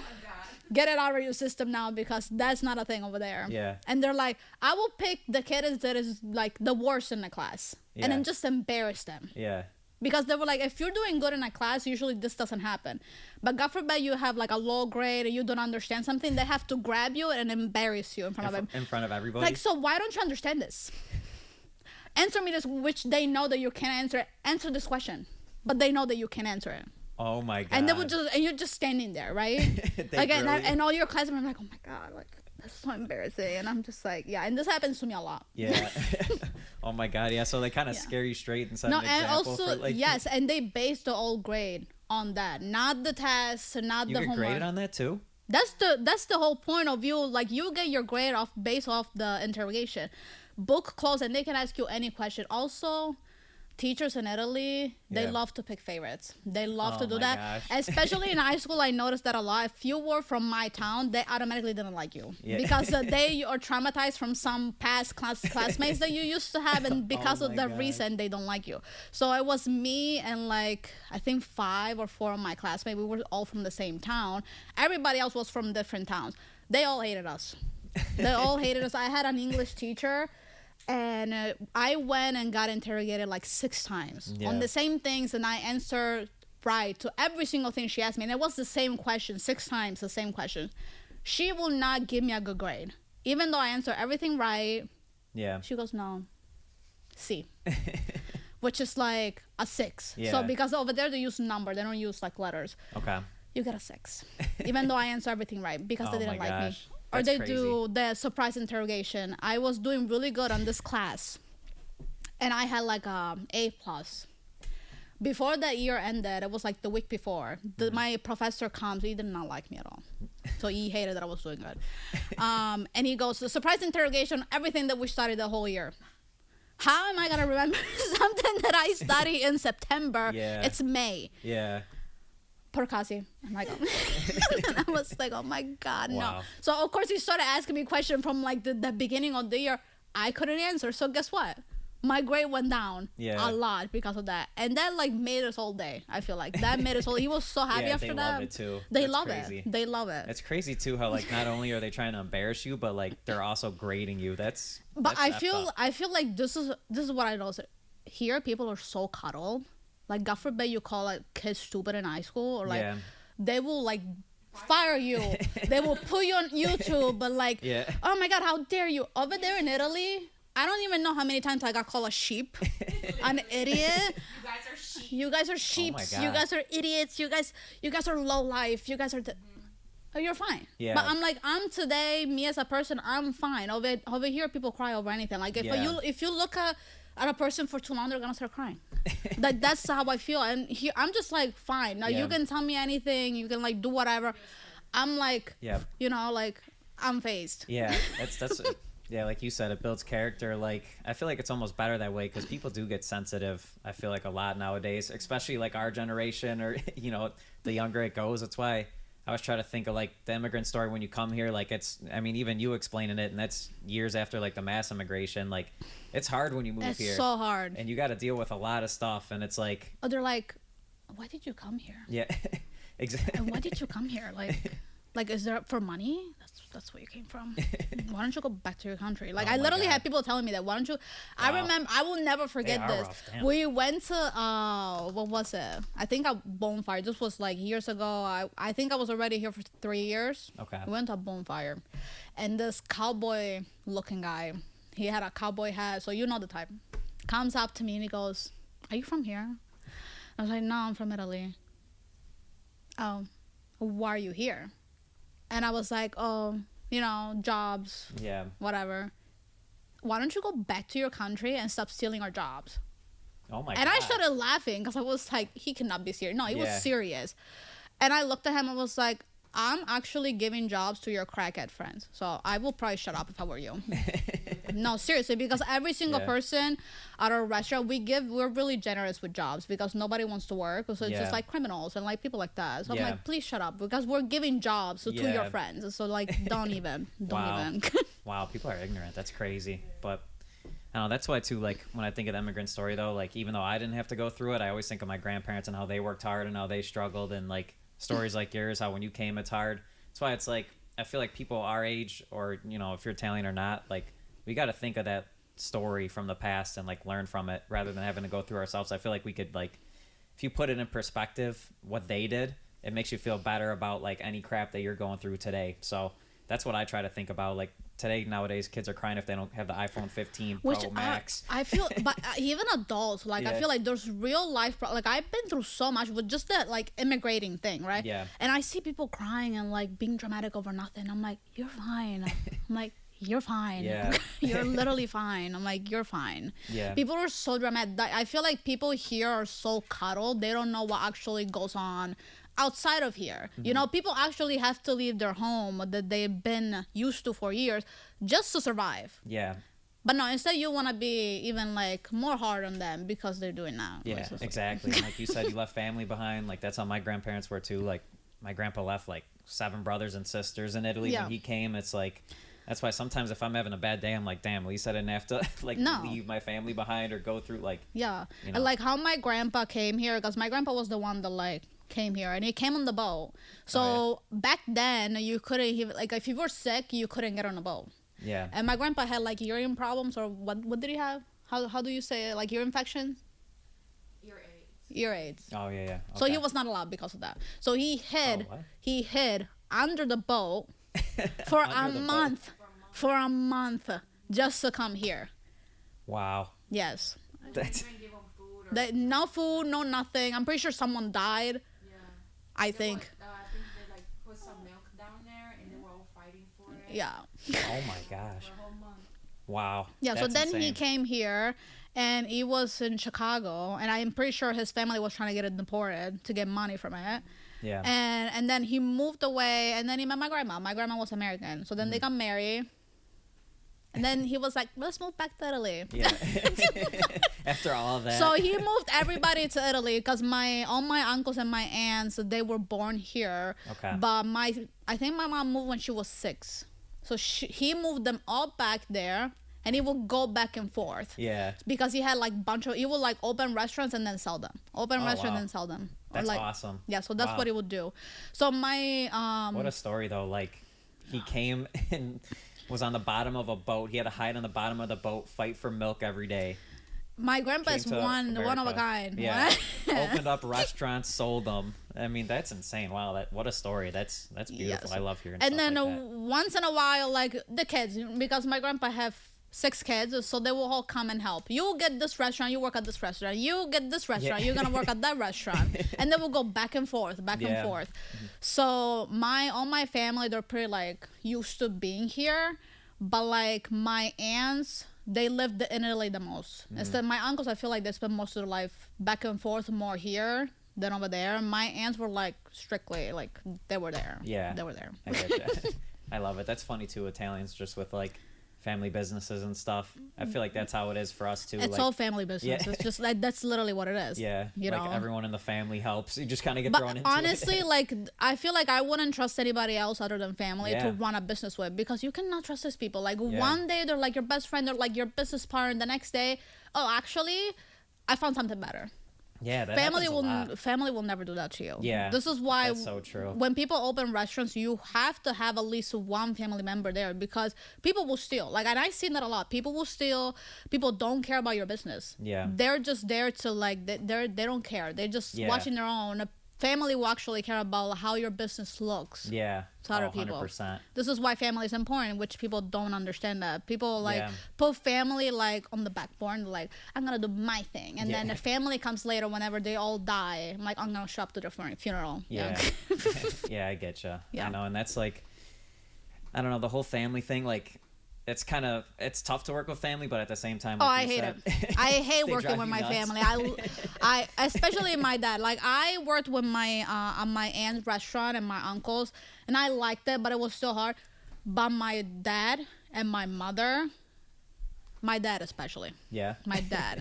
Get it out of your system now, because that's not a thing over there. Yeah. And they're like, I will pick the kid that is like the worst in the class, and Yeah. then just embarrass them. Yeah. Because they were like, if you're doing good in a class, usually this doesn't happen. But God forbid you have like a low grade and you don't understand something, they have to grab you and embarrass you in front of them. In front of everybody. Like, so why don't you understand this? Answer me this, which they know that you can't answer. Answer this question, but they know that you can't answer it. Oh my God. And they would just, and you're just standing there, right? They like, grill you. and all your classmates are like, oh my God, like, that's so embarrassing. And I'm just like, yeah. And this happens to me a lot. Yeah. Oh my God. Yeah. So they kind of Yeah. scare you straight and set No, an and example also, for like. yes, and they base the whole grade on that, not the tests, not You the get homework. graded on that too? That's the whole point of you. Like, you get your grade off based off the interrogation. Book closed, and they can ask you any question. Also, teachers in Italy, they Yeah. love to pick favorites. They love Oh to do my that. gosh. Especially in high school, I noticed that a lot. If you were from my town, they automatically didn't like you. Yeah. Because they are traumatized from some past classmates that you used to have, and because Oh of my that gosh. reason, they don't like you. So it was me and like, I think 5 or 4 of my classmates. We were all from the same town. Everybody else was from different towns. They all hated us. They all hated us. I had an English teacher, and I went and got interrogated like 6 times Yeah. on the same things, and I answered right to every single thing she asked me, and it was the same question 6 times, the same question. She will not give me a good grade, even though I answer everything right. Yeah. She goes, no, C, which is like a 6. Yeah. So because over there they use number, they don't use like letters. Okay. You get a 6, even though I answer everything right, because they Oh didn't my like me. gosh. Or That's they do the surprise interrogation. I was doing really good on this class, and I had like A plus. Before that year ended, it was like the week before. My professor comes. He did not like me at all, so he hated that I was doing good. And he goes, the surprise interrogation, everything that we studied the whole year. How am I gonna remember something that I studied in September? Yeah. It's May. Yeah. Percassi. I'm like, and I was like, oh my God, no. Wow. So of course he started asking me questions from like the beginning of the year. I couldn't answer. So guess what? My grade went down Yeah. a lot because of that. And that like made us all day. I feel like that made us all. He was so happy Yeah, after they that. love it too. They That's love crazy. it. They love it. It's crazy too how like not only are they trying to embarrass you, but like they're also grading you. That's But that's I effed feel up. I feel like this is what I noticed. Here people are so cuddled. Like God forbid you call like kids stupid in high school, or like Yeah. they will like fire you. They will put you on YouTube, but like, Yeah. oh my God, how dare you? Over there in Italy, I don't even know how many times I got called a sheep, an idiot. You guys are sheep. You guys are sheeps. You guys are idiots. You guys are low life. You guys are. Oh, you're fine. Yeah. But I'm like, I'm today, me as a person, I'm fine. Over here, people cry over anything. Like if you look at a person for too long, they're gonna start crying. That's how I feel. And here, I'm just like, fine. Now you can tell me anything. You can like do whatever. I'm like, you know, like I'm phased. Yeah, that's. Yeah, like you said, it builds character. Like, I feel like it's almost better that way because people do get sensitive, I feel like, a lot nowadays, especially like our generation or, you know, the younger it goes. That's why I always try to think of like the immigrant story when you come here. Like, it's, I mean, even you explaining it, and that's years after like the mass immigration. Like, it's hard when you move here. It's so hard. And you got to deal with a lot of stuff. And it's like, oh, they're like, why did you come here? Yeah, exactly. And why did you come here? Like, is there for money? That's where you came from. Why don't you go back to your country? Like, I literally had people telling me that. Why don't you? Wow. I remember. I will never forget this. We went to what was it? I think a bonfire. This was like years ago. I think I was already here for 3 years. Okay. We went to a bonfire, and this cowboy-looking guy, he had a cowboy hat, so you know the type, comes up to me and he goes, "Are you from here?" I was like, "No, I'm from Italy." "Oh, why are you here?" And I was like, "Oh, you know, jobs, whatever. Why don't you go back to your country and stop stealing our jobs?" Oh my! And I started laughing because I was like, he cannot be serious. No, he was serious. And I looked at him and was like, "I'm actually giving jobs to your crackhead friends. So I will probably shut up if I were you." No, seriously, because every single person at our restaurant, we're really generous with jobs because nobody wants to work. So it's just like criminals and like people like that. So I'm like, please shut up because we're giving jobs to your friends. So like, don't even. Wow, people are ignorant. That's crazy. But I don't know, that's why too, like when I think of the immigrant story though, like even though I didn't have to go through it, I always think of my grandparents and how they worked hard and how they struggled, and like stories like yours, how when you came it's hard. That's why it's like I feel like people our age, or you know, if you're Italian or not, like we got to think of that story from the past and like learn from it rather than having to go through ourselves. I feel like we could, like, if you put it in perspective what they did, it makes you feel better about like any crap that you're going through today. So that's what I try to think about. Like today, nowadays, kids are crying if they don't have the iPhone 15 Pro Max. I feel, but even adults, like I feel like there's real life. Like I've been through so much with just that like immigrating thing, right? Yeah. And I see people crying and like being dramatic over nothing. I'm like, you're fine. I'm like, you're fine. Yeah. You're literally fine. I'm like, you're fine. Yeah. People are so dramatic. I feel like people here are so cuddled. They don't know what actually goes on outside of here. Mm-hmm. You know, people actually have to leave their home that they've been used to for years just to survive. Yeah. But no, instead you want to be even like more hard on them because they're doing that. Yeah, exactly. And like you said, you left family behind. Like that's how my grandparents were too. Like my grandpa left like 7 brothers and sisters in Italy when he came. It's like, that's why sometimes if I'm having a bad day, I'm like, damn, at least I didn't have to like leave my family behind or go through like. Yeah. You know. And like how my grandpa came here, because my grandpa was the one that like came here and he came on the boat. So back then you couldn't even, like if you were sick, you couldn't get on a boat. Yeah. And my grandpa had like urine problems, or what did he have? How do you say it? Like ear infection? Ear AIDS. Oh yeah. Okay. So he was not allowed because of that. So he hid under the boat for a month. For a month just to come here. Wow. Yes. That's no food, no nothing. I'm pretty sure someone died. Yeah. I think. I think they like put some milk down there and they were all fighting for it. Yeah. Oh my gosh. For a whole month. Wow. Yeah, That's so then insane. he came here and he was in Chicago, and I'm pretty sure his family was trying to get it deported to get money from it. Yeah. And then he moved away, and then he met my grandma. My grandma was American. So then they got married. And then he was like, let's move back to Italy. Yeah. After all of that. So he moved everybody to Italy because all my uncles and my aunts, they were born here. Okay. But I think my mom moved when she was 6. So he moved them all back there, and he would go back and forth. Yeah. Because he had like he would like open restaurants and then sell them. And sell them. That's like, awesome. Yeah, so that's what he would do. So my what a story though. Like he came and was on the bottom of a boat. He had to hide on the bottom of the boat, fight for milk every day. My grandpa is one of a America. kind. Yeah. Opened up restaurants, sold them. I mean, that's insane. Wow, what a story. That's beautiful. Yes. I love hearing And stuff then like that. once in a while, like the kids, because my grandpa have 6 kids, so they will all come and help. You get this restaurant, you work at this restaurant. You get this restaurant, you're gonna work at that restaurant, and then we'll go back and forth, back and forth. So all my family, they're pretty like used to being here, but like my aunts, they lived in Italy the most. Instead, my uncles, I feel like they spend most of their life back and forth more here than over there. My aunts were like strictly like they were there. Yeah, they were there. I get you. I love it. That's funny too. Italians just with like family businesses and stuff. I feel like that's how it is for us too. It's like, all family business. Yeah. It's just like that's literally what it is. Yeah, you like know, everyone in the family helps. You just kind of get but thrown into honestly, it. like I feel like I wouldn't trust anybody else other than family Yeah. to run a business with, because you cannot trust these people. Like Yeah. one day they're like your best friend, they're like your business partner. The next day, oh, actually, I found something better. Yeah, that Family happens a lot. family will never do that to you. Yeah, this is why that's so true. when people open restaurants, you have to have at least one family member there, because people will steal. Like, and I've seen that a lot. People will steal. People don't care about your business. Yeah, they're just there to like they don't care. They're just watching their own. Family will actually care about how your business looks. Yeah, to other people. 100%. This is why family is important, which people don't understand. That people like Yeah. put family like on the back burner, like I'm gonna do my thing, and Yeah. then the family comes later whenever they all die. I'm like, I'm gonna show up to their funeral. Yeah, yeah, I get you. Yeah. I know, and that's like, I don't know, the whole family thing. Like, it's tough to work with family, but at the same time, like I you hate said, it. I hate they working drive with you my nuts. family. I especially my dad. Like I worked with my on my aunt's restaurant and my uncles, and I liked it, but it was still hard. But my dad and my mother, my dad especially. Yeah. My dad,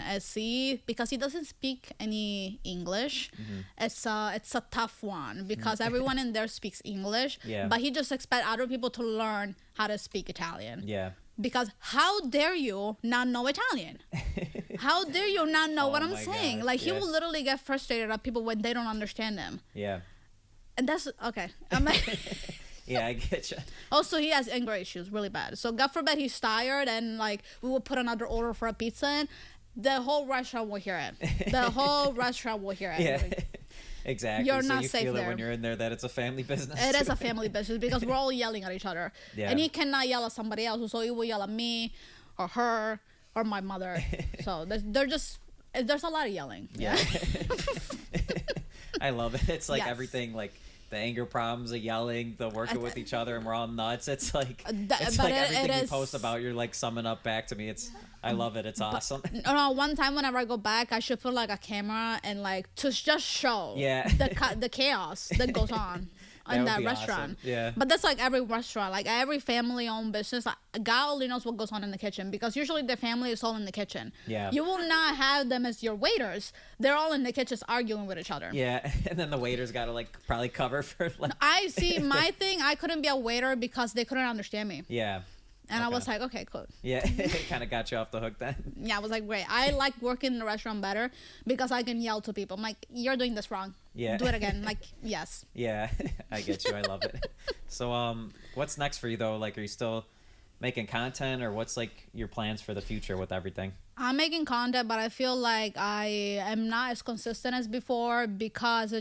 because he doesn't speak any English, it's a tough one, because everyone in there speaks English, Yeah. but he just expects other people to learn how to speak Italian. Yeah. Because how dare you not know Italian? How dare you not know what I'm my saying? God, Like he yeah. will literally get frustrated at people when they don't understand him. Yeah. And that's okay. I'm like, Yeah, I get you. also, he has anger issues really bad. So God forbid he's tired and like we will put another order for a pizza in, the whole restaurant will hear it. The whole restaurant will hear it. Yeah. Exactly. You're so not you safe feel it there. when you're in there that it's a family business. It is a family business because we're all yelling at each other. Yeah. And he cannot yell at somebody else, so he will yell at me or her or my mother. So there's a lot of yelling. Yeah. I love it. It's like Yes. everything, like the anger problems, the yelling, the working with each other, and we're all nuts. It's like it's but like it everything you is- post about, you're like summing up back to me. I love it. It's awesome. No, one time whenever I go back, I should put like a camera and like to just show Yeah. the chaos that goes on in would that be restaurant. awesome. Yeah. But that's like every restaurant, like every family-owned business. Like, God only knows what goes on in the kitchen, because usually the family is all in the kitchen. Yeah. You will not have them as your waiters. They're all in the kitchen arguing with each other. Yeah, and then the waiter's got to like probably cover for like. I see my thing. I couldn't be a waiter because they couldn't understand me. Yeah. And I Okay. was like, okay, cool. Yeah, it kind of got you off the hook then. Yeah, I was like, great. I like working in the restaurant better because I can yell to people. I'm like, you're doing this wrong. Yeah. Do it again. Like, yes. Yeah, I get you. I love it. So, what's next for you though? Like, are you still making content, or what's like your plans for the future with everything? I'm making content, but I feel like I am not as consistent as before because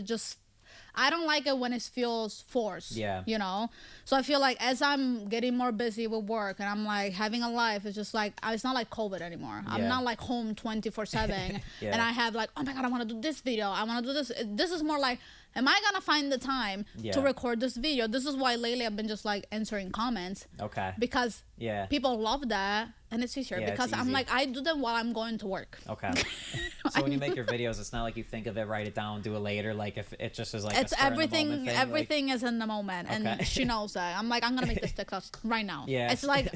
I don't like it when it feels forced. Yeah. You know? So I feel like as I'm getting more busy with work and I'm like having a life, it's just like, it's not like COVID anymore. I'm Yeah. not like home 24/7 Yeah. and I have like, oh my God, I want to do this video. I want to do this. This is more like, am I going to find the time Yeah. to record this video? This is why lately I've been just like answering comments Okay. because Yeah. people love that and it's easier Yeah, it's because I'm easy. like, I do them while I'm going to work. Okay. So when you make your videos, it's not like you think of it, write it down, do it later. Like if it just is like It's a spur of the moment everything. thing, Everything is in the moment, Okay. and she knows that. I'm like, I'm gonna make this TikTok right now. Yeah. It's like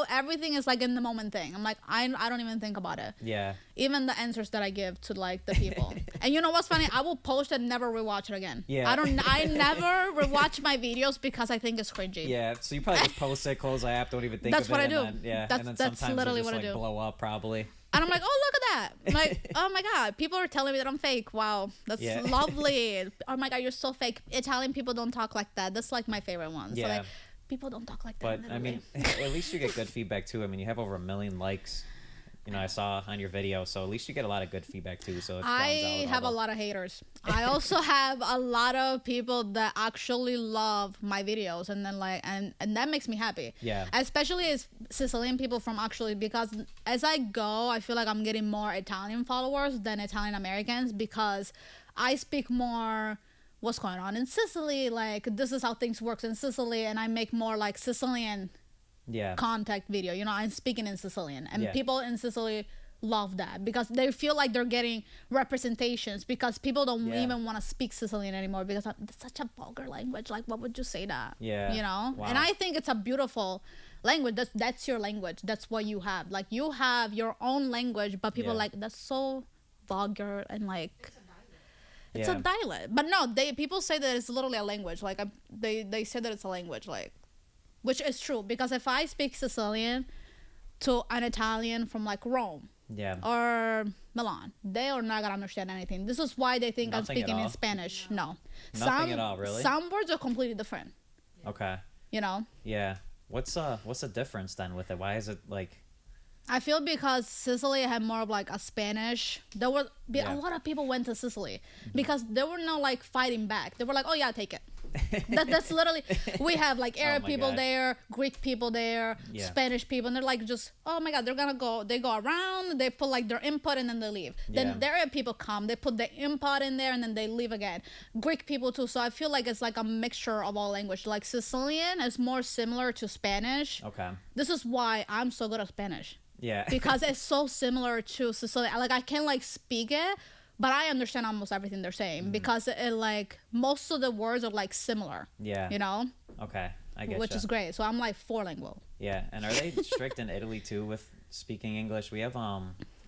everything is like in the moment thing. I'm like, I don't even think about it. Yeah. Even the answers that I give to like the people. And you know what's funny? I will post it and never rewatch it again. Yeah. I never rewatch my videos because I think it's cringy. Yeah. So you probably just post it, close the app, don't even think That's of what it. I and do. Then, yeah. That's- and then that's sometimes literally they just, what I like, do. blow up probably. And I'm like, oh, look at that. I'm like, oh my God, people are telling me that I'm fake. Wow, that's Yeah. lovely. Oh my God, you're so fake. Italian people don't talk like that. That's like my favorite one. So Yeah. like, people don't talk like that. But I mean, at least you get good feedback too. I mean, you have over 1 million likes. I saw on your video. So at least you get a lot of good feedback too. So I have a lot of haters. I also have a lot of people that actually love my videos, and then and that makes me happy. Yeah. Especially as Sicilian people from actually, because as I go, I feel like I'm getting more Italian followers than Italian Americans, because I speak more what's going on in Sicily, like this is how things works in Sicily, and I make more like Sicilian contact video. I'm speaking in Sicilian, and people in Sicily love that because they feel like they're getting representations, because people don't even want to speak Sicilian anymore because it's such a vulgar language. Like, what would you say that? Wow. And I think it's a beautiful language. That's your language. That's what you have. Like, you have your own language, but people like, that's so vulgar, and like it's a dialect. But no, people say that it's literally a language. Like, they say that it's a language, like, which is true, because if I speak Sicilian to an Italian from like Rome or Milan, they are not gonna understand anything. This is why they think Nothing I'm speaking in all? Spanish. No, Nothing at all, really? Some words are completely different. Okay. Yeah. What's the difference then with it? Why is it like? I feel because Sicily had more of like a Spanish. There were a lot of people went to Sicily because they were not like fighting back. They were like, oh yeah, take it. That's literally, we have like Arab people there, Greek people there, Spanish people, and they're like, just, oh my god, they go around, they put like their input, and then they leave. Then the Arab people come, they put the input in there, and then they leave again. Greek people too. So I feel like it's like a mixture of all language. Like, Sicilian is more similar to Spanish. Okay. This is why I'm so good at Spanish. Yeah. Because it's so similar to Sicilian. Like, I can't like speak it, but I understand almost everything they're saying, because it like most of the words are like similar. Yeah. Okay, I get Which is great. So I'm like four-lingual. Yeah, and are they strict in Italy too with speaking English? We have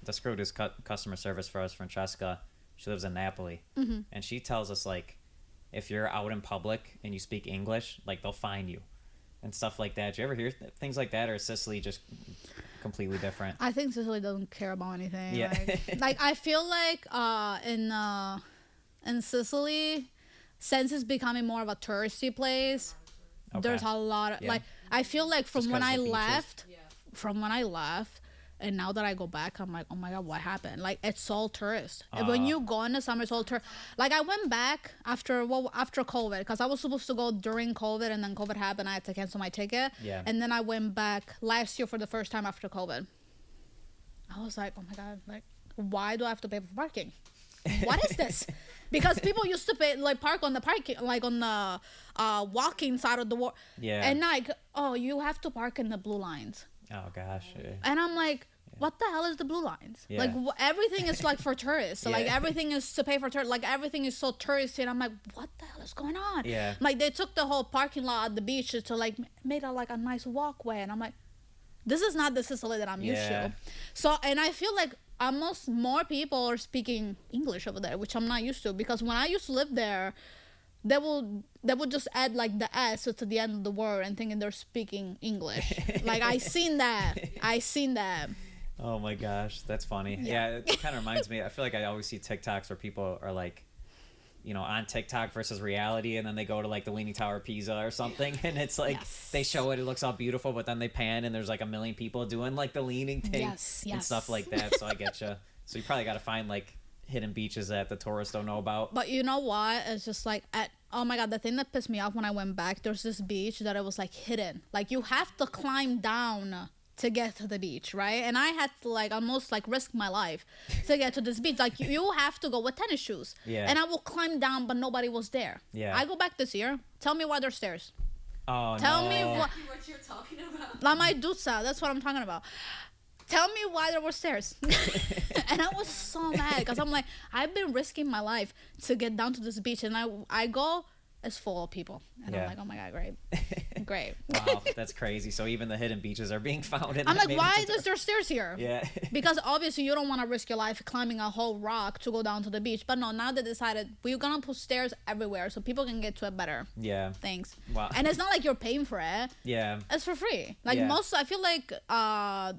this girl who does customer service for us, Francesca. She lives in Napoli, and she tells us like, if you're out in public and you speak English, like they'll fine you, and stuff like that. Do you ever hear things like that, or is Sicily just completely different? I think Sicily doesn't care about anything. Yeah. Like I feel like in Sicily, since it's becoming more of a touristy place, there's a lot of like, I feel like from when I left, and now that I go back, I'm like, oh my god, what happened? Like, it's all tourist. When you go in the summer, it's all tourist. Like, I went back after COVID, because I was supposed to go during COVID, and then COVID happened. I had to cancel my ticket. Yeah. And then I went back last year for the first time after COVID. I was like, oh my god, like, why do I have to pay for parking? What is this? Because people used to pay, like, park on the parking, like on the walking side of the wall. Yeah. And like, oh, you have to park in the blue lines. Oh gosh. Yeah. And I'm like, what the hell is the blue lines? Yeah. Like, everything is like for tourists. So like, everything is to pay for tourists. Like, everything is so touristy. And I'm like, what the hell is going on? Yeah. Like, they took the whole parking lot at the beach to like made a like a nice walkway. And I'm like, this is not the Sicily that I'm used to. So, and I feel like almost more people are speaking English over there, which I'm not used to, because when I used to live there, they would just add like the S to the end of the word and thinking they're speaking English. Like, I seen that. Oh my gosh, that's funny. Yeah, it kind of reminds me. I feel like I always see TikToks where people are like, on TikTok versus reality, and then they go to like the Leaning Tower of Pisa or something, and it's like they show it looks all beautiful, but then they pan and there's like a million people doing like the leaning thing and stuff like that. So I get you. So you probably got to find like hidden beaches that the tourists don't know about. But you know what? It's just like, oh my god, the thing that pissed me off when I went back, there's this beach that it was like hidden. Like, you have to climb down to get to the beach, right? And I had to like almost like risk my life to get to this beach. Like, you have to go with tennis shoes. Yeah. And I will climb down, but nobody was there. Yeah. I go back this year. Tell me why there's stairs. Oh, Tell me what you're talking about. La Medusa, that's what I'm talking about. Tell me why there were stairs. And I was so mad, because I'm like, I've been risking my life to get down to this beach, and I go, it's full of people, and I'm like, oh my god, great. Wow, that's crazy. So even the hidden beaches are being found. I'm like, why is there stairs here? Yeah. Because obviously you don't want to risk your life climbing a whole rock to go down to the beach. But no, now they decided we're gonna put stairs everywhere so people can get to it better. Yeah. Thanks. Wow. And it's not like you're paying for it. Yeah. It's for free. Like I feel like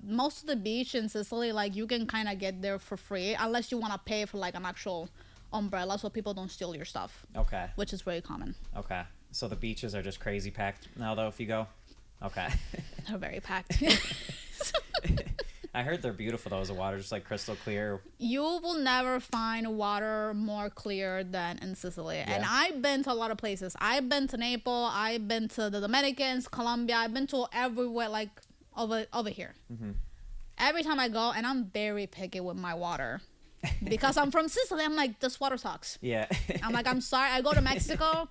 most of the beach in Sicily, like, you can kind of get there for free unless you want to pay for like an actual umbrella so people don't steal your stuff. Okay. Which is very common. Okay. So the beaches are just crazy packed now, though, if you go? Okay. They're very packed. I heard they're beautiful. Those water just like crystal clear. You will never find water more clear than in Sicily. Yeah. And I've been to a lot of places. I've been to Naples. I've been to the Dominicans, Colombia. I've been to everywhere, like over here. Mm-hmm. Every time I go, and I'm very picky with my water. Because I'm from Sicily, I'm like, this water sucks. Yeah. I'm like, I'm sorry. I go to Mexico,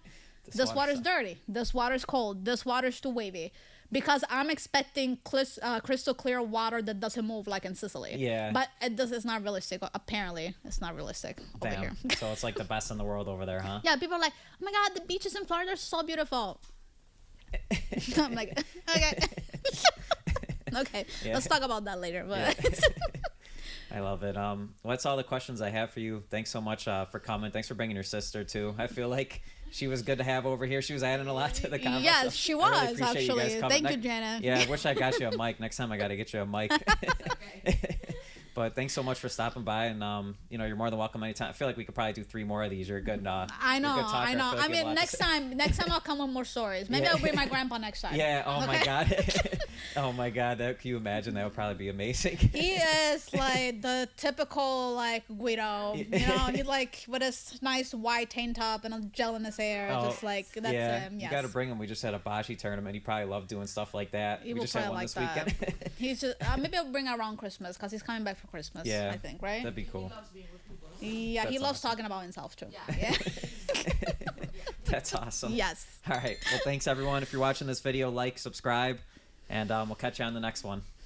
this water's dirty. This water's cold. This water's too wavy. Because I'm expecting crystal clear water that doesn't move like in Sicily. Yeah. But it's not realistic. Apparently, it's not realistic over here. So it's like the best in the world over there, huh? Yeah, people are like, oh my God, the beaches in Florida are so beautiful. I'm like, okay. Okay, Yeah. let's talk about that later. But I love it. Well, that's all the questions I have for you. Thanks so much for coming. Thanks for bringing your sister too. I feel like she was good to have over here. She was adding a lot to the convo. yes, so she I really was appreciate you guys actually. coming. Thank you, Jana. Yeah, I wish I got you a mic. Next time I got to get you a mic. But thanks so much for stopping by, and you're more than welcome anytime. I feel like we could probably do 3 more of these. You're a good. I know. You're a good talker. I know. feel like I you have a mean, lot to next time I'll come with more stories. Maybe Yeah. I'll bring my grandpa next time. Yeah. Oh my Okay? God. Oh my God. Can you imagine? That would probably be amazing. He is like the typical like Guido. You know, he like with his nice white tank top and a gel in his hair. Just like that's him. Yes. You got to bring him. We just had a bocce tournament. He probably loved doing stuff like that. He We will just had probably one like this that. weekend. He's just maybe I'll bring around Christmas because he's coming back for Christmas. Yeah. I think right. That'd be cool. He loves being with people. Yeah, he That's loves awesome. talking about himself too. Yeah. Yeah. That's awesome. Yes. All right. Well, thanks everyone. If you're watching this video, like, subscribe, and we'll catch you on the next one.